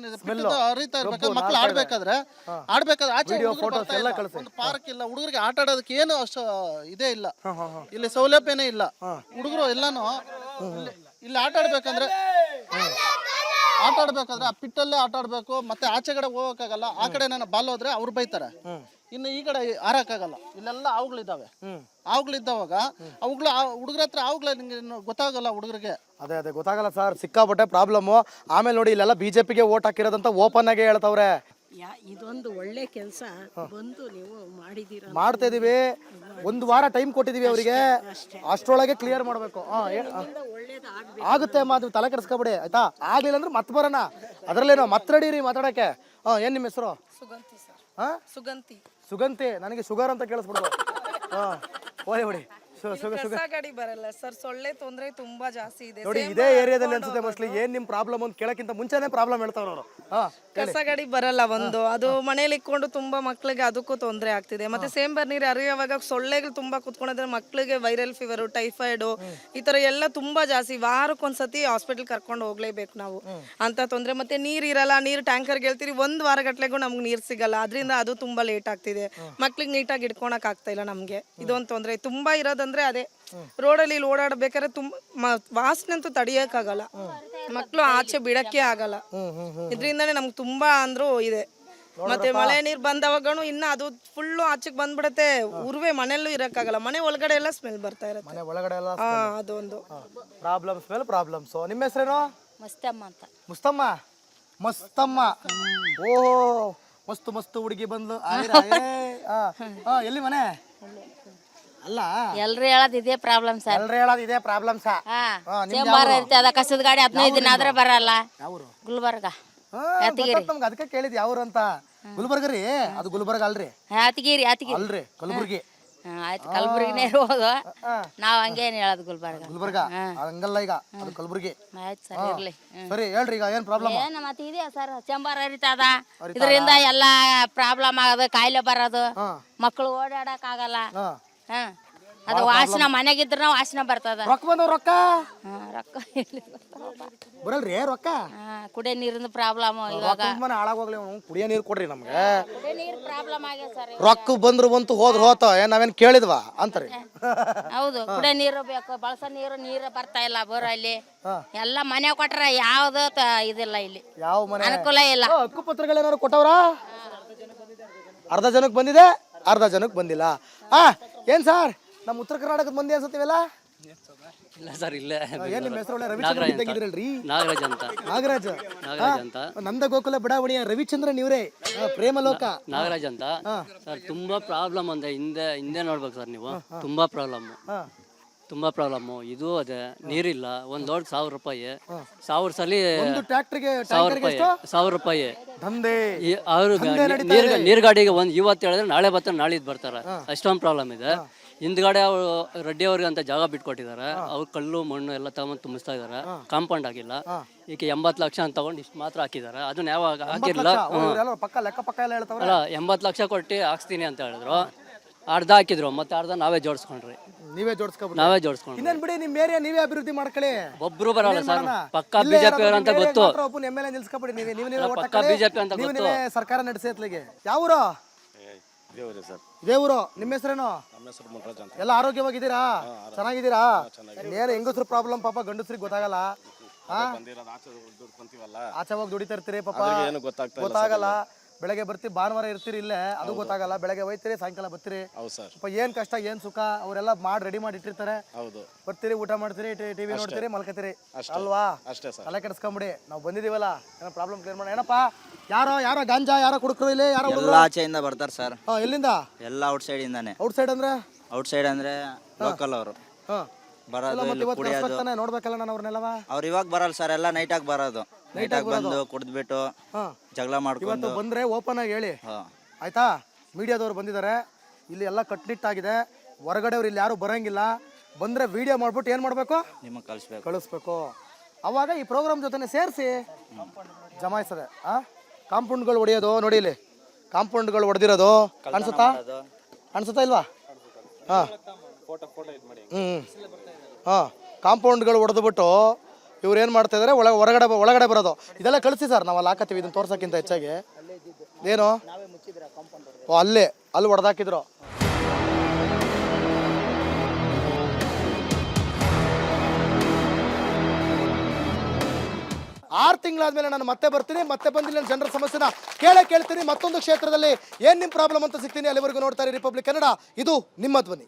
S10: ಹರಿತಾ ಇರ್ಬೇಕಾದ್ರೆ ಮಕ್ಳು ಆಡ್ಬೇಕಾದ್ರೆ ಆಚೆ ಒಂದು ಪಾರ್ಕ್ ಇಲ್ಲ, ಹುಡುಗರಿಗೆ ಆಟ ಆಡೋದಕ್ಕೆ ಏನು ಅಷ್ಟು ಇದೇ ಇಲ್ಲ, ಇಲ್ಲಿ ಸೌಲಭ್ಯನೇ ಇಲ್ಲ. ಹುಡುಗರು ಎಲ್ಲಾನು ಇಲ್ಲಿ ಆಟ ಆಡ್ಬೇಕಾದ್ರೆ ಆ ಪಿಟ್ಟಲ್ಲೇ ಆಟ ಆಡ್ಬೇಕು, ಮತ್ತೆ ಆಚೆ ಕಡೆ ಹೋಗಕ್ಕಾಗಲ್ಲ. ಆ ಕಡೆ ನಾನು ಬಾಲ್ ಹೋದ್ರೆ ಅವ್ರು ಬೈತಾರೆ, ಇನ್ನು ಈ ಕಡೆ ಆರಕ್ಕಾಗಲ್ಲ. ಇಲ್ಲೆಲ್ಲ ಆವುಗಳಿದ್ದಾವೆ, ಆವುಗಳಿದ್ದಾವಾಗ ಅವುಗಳು ಹುಡುಗರ ಹತ್ರ ಆವುಗಳ ಗೊತ್ತಾಗಲ್ಲ ಹುಡುಗರಿಗೆ.
S1: ಅದೇ ಗೊತ್ತಾಗಲ್ಲ ಸರ್, ಸಿಕ್ಕಾಪಟ್ಟೆ ಪ್ರಾಬ್ಲಮ್ಮು. ಆಮೇಲೆ ನೋಡಿ ಇಲ್ಲೆಲ್ಲ ಬಿಜೆಪಿಗೆ ಓಟ್ ಹಾಕಿರೋದಂತ ಓಪನ್ ಆಗಿ ಹೇಳ್ತವ್ರೆ.
S4: ಇದೊಂದು ಒಳ್ಳೆ ಕೆಲಸ ಬಂದು ನೀವು ಮಾಡಿದೀರ.
S1: ಮಾಡ್ತಾ ಇದೀವಿ, ಒಂದು ವಾರ ಟೈಮ್ ಕೊಟ್ಟಿದೀವಿ ಅವರಿಗೆ, ಅಷ್ಟರೊಳಗೆ ಕ್ಲಿಯರ್ ಮಾಡಬೇಕು. ಆಗುತ್ತೆ ಮಾತು, ತಲೆ ಕೆಡಿಸ್ಕೊಬಿಡಿ ಆಯ್ತಾ. ಆಗ್ಲಿಲ್ಲ ಅಂದ್ರೆ ಮತ್ತೆ ಬರೋಣ, ಅದರಲ್ಲೇನೋ ಮತ್ತೆ ರೆಡಿ ರೀ ಮಾತಾಡಕ್ಕೆ. ಏನ್ ನಿಮ್ಮ ಹೆಸರು?
S11: ಸುಗಂತಿ ಸರ್.
S1: ಸುಗಂತಿ. ಸುಗಂತಿ, ನನಗೆ ಶುಗರ್ ಅಂತ ಕೇಳಿಸ್ಬಿಡ್ತು. ಓಡಿ ಬಿಡಿ.
S11: ಕಸ ಗಾಡಿ ಬರಲ್ಲ ಸರ್, ಸೊಳ್ಳೆ ತೊಂದರೆ ತುಂಬಾ ಜಾಸ್ತಿ ಇದೆ
S1: ನೋಡಿ. ಇದೇ ಏರಿಯಾದಲ್ಲಿ ಅನ್ಸುತ್ತೆ ಮೋಸ್ಟ್ಲಿ. ಏನ್ ನಿಮ್ ಪ್ರಾಬ್ಲಮ್ ಅಂತ ಕೇಳಕ್ಕಿಂತ ಮುಂಚೆನೆ ಪ್ರಾಬ್ಲಮ್ ಹೇಳ್ತಾವ್ರ ಅವರು.
S11: ಕಸ ಗಾಡಿ ಬರಲ್ಲ ಒಂದು, ಅದು ಮನೇಲಿ ಇಟ್ಕೊಂಡು ತುಂಬಾ ಮಕ್ಳಿಗೆ ಅದಕ್ಕೂ ತೊಂದರೆ ಆಗ್ತಿದೆ. ಮತ್ತೆ ಸೇಂಬರ್ ನೀರು ಹರಿಯುವಾಗ ಸೊಳ್ಳೆಗಳು ತುಂಬಾ ಕುತ್ಕೊಂಡ್ರೆ ಮಕ್ಳಿಗೆ ವೈರಲ್ ಫೀವರು, ಟೈಫಾಯ್ಡು ಈ ತರ ಎಲ್ಲ ತುಂಬಾ ಜಾಸ್ತಿ. ವಾರಕ್ಕೊಂದ್ಸತಿ ಹಾಸ್ಪಿಟಲ್ ಕರ್ಕೊಂಡು ಹೋಗ್ಲೇಬೇಕು ನಾವು ಅಂತ ತೊಂದರೆ. ಮತ್ತೆ ನೀರ್ ಇರಲ್ಲ, ನೀರು ಟ್ಯಾಂಕರ್ಗೆ ಹೇಳ್ತೀರಿ, ಒಂದ್ ವಾರ ಗಟ್ಲೆಗೂ ನಮ್ಗೆ ನೀರ್ ಸಿಗಲ್ಲ. ಅದರಿಂದ ಅದು ತುಂಬಾ ಲೇಟ್ ಆಗ್ತಿದೆ. ಮಕ್ಳಿಗೆ ನೀಟಾಗಿ ಇಟ್ಕೊಳಕ್ ಆಗ್ತಾ ಇಲ್ಲ ನಮ್ಗೆ. ಇದೊಂದು ತೊಂದರೆ ತುಂಬಾ ಇರೋದಂದ್ರೆ ಅದೇ. ರೋಡಲ್ಲಿ ಓಡಾಡ್ಬೇಕಾದ್ರೆ ತುಂಬಾ ವಾಸನೆ ಅಂತೂ ತಡಿಯಕ್ಕಾಗಲ್ಲ, ಮಕ್ಳು ಆಚೆ ಬಿಡಕ್ಕೆ ಆಗಲ್ಲ. ಇದ್ರಿಂದಾನೇ ನಮ್ಗೆ ತುಂಬಾ ಅಂದ್ರೂ ಇದೆ. ಮತ್ತೆ ಮಳೆ ನೀರ್ ಬಂದವಾಗನು ಇನ್ನ ಅದು ಫುಲ್ಲು ಆಚೆಗೆ ಬಂದ್ಬಿಡತ್ತೆ. ಉರ್ವೆ ಮನೆಯಲ್ಲೂ ಇರಕ್ಕಾಗಲ್ಲ, ಮನೆ ಒಳಗಡೆ ಎಲ್ಲ ಸ್ಮೆಲ್ ಬರ್ತಾ ಇರುತ್ತೆ.
S1: ಮನೆ ಒಳಗಡೆ ಎಲ್ಲ
S11: ಅದೊಂದು
S1: ಪ್ರಾಬ್ಲಮ್ಸ್ ಮೇಲೆ ಪ್ರಾಬ್ಲಮ್ಸ್. ನಿಮ್ಮ ಹೆಸರೇನು?
S3: ಮಸ್ತಮ್ಮ ಅಂತ.
S1: ಮುಸ್ತಮ್ಮ. ಮಸ್ತಮ್ಮ. ಓಹೋ, ಮಸ್ತು ಮಸ್ತು ಹುಡುಗಿ ಬಂದ್ಲು. ಎಲ್ಲಿ ಮನೆ? ಅಲ್ಲ,
S3: ಎಲ್ರು ಹೇಳೋದು ಇದೇ ಪ್ರಾಬ್ಲಮ್ ಸರ್.
S1: ಎಲ್ರು ಹೇಳೋದು ಇದೇ ಪ್ರಾಬ್ಲಮ್ ಸಾ.
S3: ಇರ್ತದ ಕಸದ ಗಾಡಿ 15 ದಿನ ಆದ್ರೆ ಬರಲ್ಲ.
S1: ಯಾವ್ರು?
S3: ಗುಲ್ಬರ್ಗ.
S1: ನಮ್ಗೆ ಅದಕ್ಕೆ ಕೇಳಿದ್ ಯಾವ್ರು ಅಂತ. ಗುಲ್ಬರ್ಗ ರೀ? ಅದು ಗುಲ್ಬರ್ಗ ಅಲ್ರಿ,
S3: ಯಾತಗಿರಿ.
S1: ಅಲ್ರಿ, ಕಲಬುರ್ಗಿ.
S3: ಆಯ್ತು, ಕಲಬುರ್ಗಿನೇ ಇರ್ಬೋದು, ನಾವ್ ಹಂಗೇನ್ ಹೇಳೋದು ಗುಲ್ಬರ್ಗ.
S1: ಗುಲ್ಬರ್ಗ ಹಂಗಲ್ಲ, ಈಗ ಅದು ಕಲಬುರ್ಗಿ.
S3: ಆಯ್ತು ಸರ್, ಇರ್ಲಿ.
S1: ಸರಿ ಹೇಳ್ರಿ, ಈಗ ಏನ್ ಪ್ರಾಬ್ಲಮ್?
S3: ಏನ ಮತ್ತೆ ಇದೆಯಾ ಸರ್, ಚಂಬರ್ ಹರಿತದ, ಇದರಿಂದ ಎಲ್ಲಾ ಪ್ರಾಬ್ಲಮ್ ಆಗೋದು, ಕಾಯಿಲೆ ಬರೋದು, ಮಕ್ಕಳು ಓಡಾಡಕ್ ಆಗಲ್ಲ. ಅದು ವಾಸನ ಮನೆಗಿದ್ರ ವಾಸನ ಬರ್ತದ.
S1: ರೊಕ್ಕ ಬಂದವ್? ರೊಕ್ಕ
S3: ರೊಕ್ಕ
S1: ಬರಲ್ರಿ ರೊಕ್ಕ.
S3: ಕುಡಿಯೋ ನೀರಿನ ಪ್ರಾಬ್ಲಮ್ ಇವಾಗ.
S1: ಹಾಳಾಗೋಗ್ಲಿ, ಕುಡಿಯೋ ನೀರು ಕೊಡ್ರಿ ನಮ್ಗೆ.
S3: ಕುಡಿಯೋ ನೀರ್ ಪ್ರಾಬ್ಲಮ್ ಆಗಿದೆ ಸರ್.
S1: ರೊಕ್ಕ ಬಂದ್ರು ಬಂತು, ಹೋದ್ರ ಹೋತ, ಏನ್ ನಾವೇನ್ ಕೇಳಿದ್ವಾ ಅಂತಾರೆ.
S3: ಹೌದು, ಕುಡಿಯೋ ನೀರು ಬೇಕು, ಬಳಸೋ ನೀರು ಬರ್ತಾ ಇಲ್ಲ ಬೋರಲ್ಲಿ. ಎಲ್ಲ ಮನೆ ಕೊಟ್ರ ಯಾವ್ದು ಇದಿಲ್ಲ ಇಲ್ಲಿ,
S1: ಯಾವ ಮನೆ
S3: ಅನುಕೂಲ ಇಲ್ಲ.
S1: ಹಕ್ಕುಪತ್ರಗಳೇನಾರು ಕೊಟ್ಟವ್ರ? ಅರ್ಧ ಜನಕ್ಕೆ ಬಂದಿದೆ, ಅರ್ಧ ಜನಕ್ಕೆ ಬಂದಿಲ್ಲ. ಏನ್ ಸರ್, ನಮ್ಮ ಉತ್ತರ ಕರ್ನಾಟಕದ ಮಂದಿ ಅನ್ಸತ್ತೀವಲ್ಲ?
S8: ಇಲ್ಲ ಸರ್, ಇಲ್ಲೇ.
S1: ಏನ್ ನಿಮ್ಮ ಹೆಸರು? ರವಿಚಂದ್ರ ಇದ್ದಂಗಿದ್ರಲ್ರಿ?
S8: ನಾಗರಾಜ್ ಅಂತ.
S1: ನಾಗರಾಜ್ ಅಂತ. ನಂದ ಗೋಕುಲ ಬಡಾವಣೆಯ ರವಿಚಂದ್ರನ್ ಇವರೇ, ಪ್ರೇಮಲೋಕ
S8: ನಾಗರಾಜ್ ಅಂತ. ಸರ್ ತುಂಬಾ ಪ್ರಾಬ್ಲಮ್ ಅಂದ್ರೆ ಹಿಂದೆ ನೋಡ್ಬೇಕು ಸರ್ ನೀವು. ತುಂಬಾ ಪ್ರಾಬ್ಲಮ್ಮು ಇದು. ಅದೇ ನೀರಿಲ್ಲ, ಒಂದ್ ಲೋಡ್ 1000 ರೂಪಾಯಿ, 1000 ಸಲ
S1: ಟ್ರ್ಯಾಕ್ಟರ್ಗೆ
S8: 1000 ರೂಪಾಯಿ
S1: ದಂಧೆ.
S8: ಅವ್ರು ನೀರ್ ಗಾಡಿಗೆ ಇವತ್ತು ಹೇಳಿದ್ರೆ ನಾಳೆ ಬರ್ತಾರೆ, ನಾಳಿದ್ ಬರ್ತಾರೆ. ಅಷ್ಟೊಂದು ಪ್ರಾಬ್ಲಮ್ ಇದೆ. ಹಿಂದ್ಗಡೆ ಅವರು ರೆಡ್ಡಿ ಅವ್ರಿಗೆ ಅಂತ ಜಾಗ ಬಿಟ್ಕೊಟ್ಟಿದ್ದಾರೆ. ಅವ್ರು ಕಲ್ಲು ಮಣ್ಣು ಎಲ್ಲ ತಗೊಂಡು ತುಂಬಿಸ್ತಾ ಇದಾರೆ. ಕಾಂಪೌಂಡ್ ಆಗಿಲ್ಲ. ಈಗ 80 ಲಕ್ಷ ಅಂತ ತಗೊಂಡು ಇಷ್ಟು ಮಾತ್ರ ಹಾಕಿದ್ದಾರೆ. ಅದನ್ನ ಯಾವಾಗ ಹಾಕಿರ್ಲಿಲ್ಲ. ಅಲ್ಲ, 80 ಲಕ್ಷ ಕೊಟ್ಟು ಹಾಕ್ಸ್ತೀನಿ ಅಂತ ಹೇಳಿದ್ರು. ಅರ್ಧ ಹಾಕಿದ್ರು, ಮತ್ತೆ ಅರ್ಧ ನಾವೇ ಜೋಡಿಸ್ಕೊಂಡ್ರಿ.
S1: ನೀವೇ ಜೋಡಿಸ್ಕೊಂಡ್ರಿ?
S8: ನಾವೇ ಜೋಡಿಸ್ಕೊಂಡ್ರಿ.
S1: ಇನ್ನೇನ್ ಬಿಡಿ, ನಿಮ್ ಏರಿಯಾ ನೀವೇ ಅಭಿವೃದ್ಧಿ ಮಾಡ್ಕೊಳ್ಳಿ.
S8: ಒಬ್ರು ಬರಲ್ಲ ಸರ್, ಪಕ್ಕ ಬಿಜೆಪಿ ಅಂತ ಗೊತ್ತು.
S1: ಎಮ್ಎಲ್ಎ ನಿಲ್ಸ್ಕೊಬಿಡಿ,
S8: ಪಕ್ಕ ಬಿಜೆಪಿ ಅಂತ ಗೊತ್ತು.
S1: ಸರ್ಕಾರ ನಡೆಸತ್ಲಿಗೆ. ಯಾವೂರು? ದೇವರು. ನಿಮ್ಮ ಹೆಸರೇನು? ಎಲ್ಲ ಆರೋಗ್ಯವಾಗಿದ್ದೀರಾ? ಚೆನ್ನಾಗಿದ್ದೀರಾ? ಏನು ಹೆಂಗಸ್ರು ಪ್ರಾಬ್ಲಮ್ ಪಾಪ, ಗಂಡಸ್ರಿಗೆ ಗೊತ್ತಾಗಲ್ಲ. ಆಚೆ ಹೋಗಿ ದುಡಿತಾ ಇರ್ತೀರಿ ಪಾಪ, ಗೊತ್ತಾಗಲ್ಲ. ಬೆಳಗ್ಗೆ ಬರ್ತೀವಿ, ಭಾನುವಾರ ಇರ್ತೀರಿ ಇಲ್ಲೇ, ಅದು ಗೊತ್ತಾಗಲ್ಲ. ಬೆಳಗ್ಗೆ ಹೋಯ್ತೀರಿ, ಸಾಯಂಕಾಲ ಬರ್ತೀರಿ. ಏನ್ ಕಷ್ಟ ಏನ್ ಸುಖ ಅವರೆಲ್ಲ ಮಾಡಿ ರೆಡಿ ಮಾಡಿ ಇಟ್ಟಿರ್ತಾರೆ. ಬರ್ತೀರಿ, ಊಟ ಮಾಡ್ತೀರಿ, ಟಿವಿ ನೋಡ್ತೀರಿ, ಮಲ್ಕತ್ತೀರಿ ಅಲ್ವಾ? ತಲೆ ಕೆಡಿಸ್ಕೊಂಬಿಡಿ. ನಾವು ಬಂದಿದೀವಲ್ಲ, ಏನೋ ಪ್ರಾಬ್ಲಮ್ ಕ್ಲಿಯರ್ ಮಾಡೋಣ. ಏನಪ್ಪ, ಯಾರೋ ಗಾಂಜಾ ಯಾರೋ ಕುಡುಕರು ಇಲ್ಲಿ? ಯಾರೋ
S12: ಆಚೆಯಿಂದ ಬರ್ತಾರೆ ಸರ್.
S1: ಎಲ್ಲಿಂದ?
S12: ಎಲ್ಲ ಔಟ್ ಸೈಡ್ ಇಂದಾನೆ.
S1: ಔಟ್ ಸೈಡ್ ಅಂದ್ರೆ
S12: ಲೋಕಲ್ ಅವರು ಬರೋದು,
S1: ನೋಡ್ಬೇಕಲ್ಲ ನಾನು ಅವ್ರನ್ನೆಲ್ಲವ.
S12: ಅವ್ರು ಇವಾಗ ಬರಲ್ಲ ಸರ್, ಎಲ್ಲ ನೈಟಾಗಿ ಬರೋದು. ನೈಟಾಗಿ ಬಂದು ಕುಡಿದ್ಬಿಟ್ಟು ಜಗಳ ಮಾಡ್ಕೊಂಡು
S1: ಬಂದ್ರೆ ಓಪನ್ ಆಗಿ ಹೇಳಿ ಆಯ್ತಾ. ಮೀಡಿಯಾದವ್ರು ಬಂದಿದ್ದಾರೆ, ಇಲ್ಲಿ ಎಲ್ಲ ಕಟ್ನಿಟ್ಟಾಗಿದೆ. ಹೊರಗಡೆಯವ್ರು ಇಲ್ಲಿ ಯಾರು ಬರಂಗಿಲ್ಲ. ಬಂದ್ರೆ ವಿಡಿಯೋ ಮಾಡ್ಬಿಟ್ಟು ಏನ್ ಮಾಡ್ಬೇಕು?
S12: ನಿಮಗೆ
S1: ಕಳಿಸ್ಬೇಕು. ಅವಾಗ ಈ ಪ್ರೋಗ್ರಾಮ್ ಜೊತೆ ಸೇರಿಸಿ ಜಮಾಯಿಸದೆ. ಕಾಂಪೌಂಡ್ಗಳು ಹೊಡೆಯೋದು ನೋಡಿ, ಇಲ್ಲಿ ಕಾಂಪೌಂಡ್ಗಳು ಹೊಡೆದಿರೋದು ಅನ್ಸುತ್ತಾ ಇಲ್ವಾ? ಹಾಂ ಹಾಂ ಕಾಂಪೌಂಡ್ಗಳು ಹೊಡೆದ್ಬಿಟ್ಟು ಇವ್ರು ಏನು ಮಾಡ್ತಾ ಇದ್ದಾರೆ ಒಳಗಡೆ ಬರೋದು. ಇದೆಲ್ಲ ಕಳಿಸಿ ಸರ್, ನಾವು ಅಲ್ಲಿ ಹಾಕತ್ತೀವಿ ಇದನ್ನು ತೋರ್ಸೋಕ್ಕಿಂತ ಹೆಚ್ಚಾಗಿ. ಏನು ಓ ಅಲ್ಲಿ ಹೊಡೆದಾಕಿದ್ರು. 6 ತಿಂಗಳಾದ್ಮೇಲೆ ನಾನು ಮತ್ತೆ ಬರ್ತೀನಿ, ಮತ್ತೆ ಬಂದು ನನ್ನ ಜನರ ಸಮಸ್ಯೆನ ಕೇಳ್ತೀನಿ. ಮತ್ತೊಂದು ಕ್ಷೇತ್ರದಲ್ಲಿ ಏನು ನಿಮ್ಮ ಪ್ರಾಬ್ಲಮ್ ಅಂತ ಸಿಗ್ತೀನಿ. ಅಲ್ಲಿವರೆಗೂ ನೋಡ್ತಾ ಇರಿ ರಿಪಬ್ಲಿಕ್ ಕನ್ನಡ, ಇದು ನಿಮ್ಮ ಧ್ವನಿ.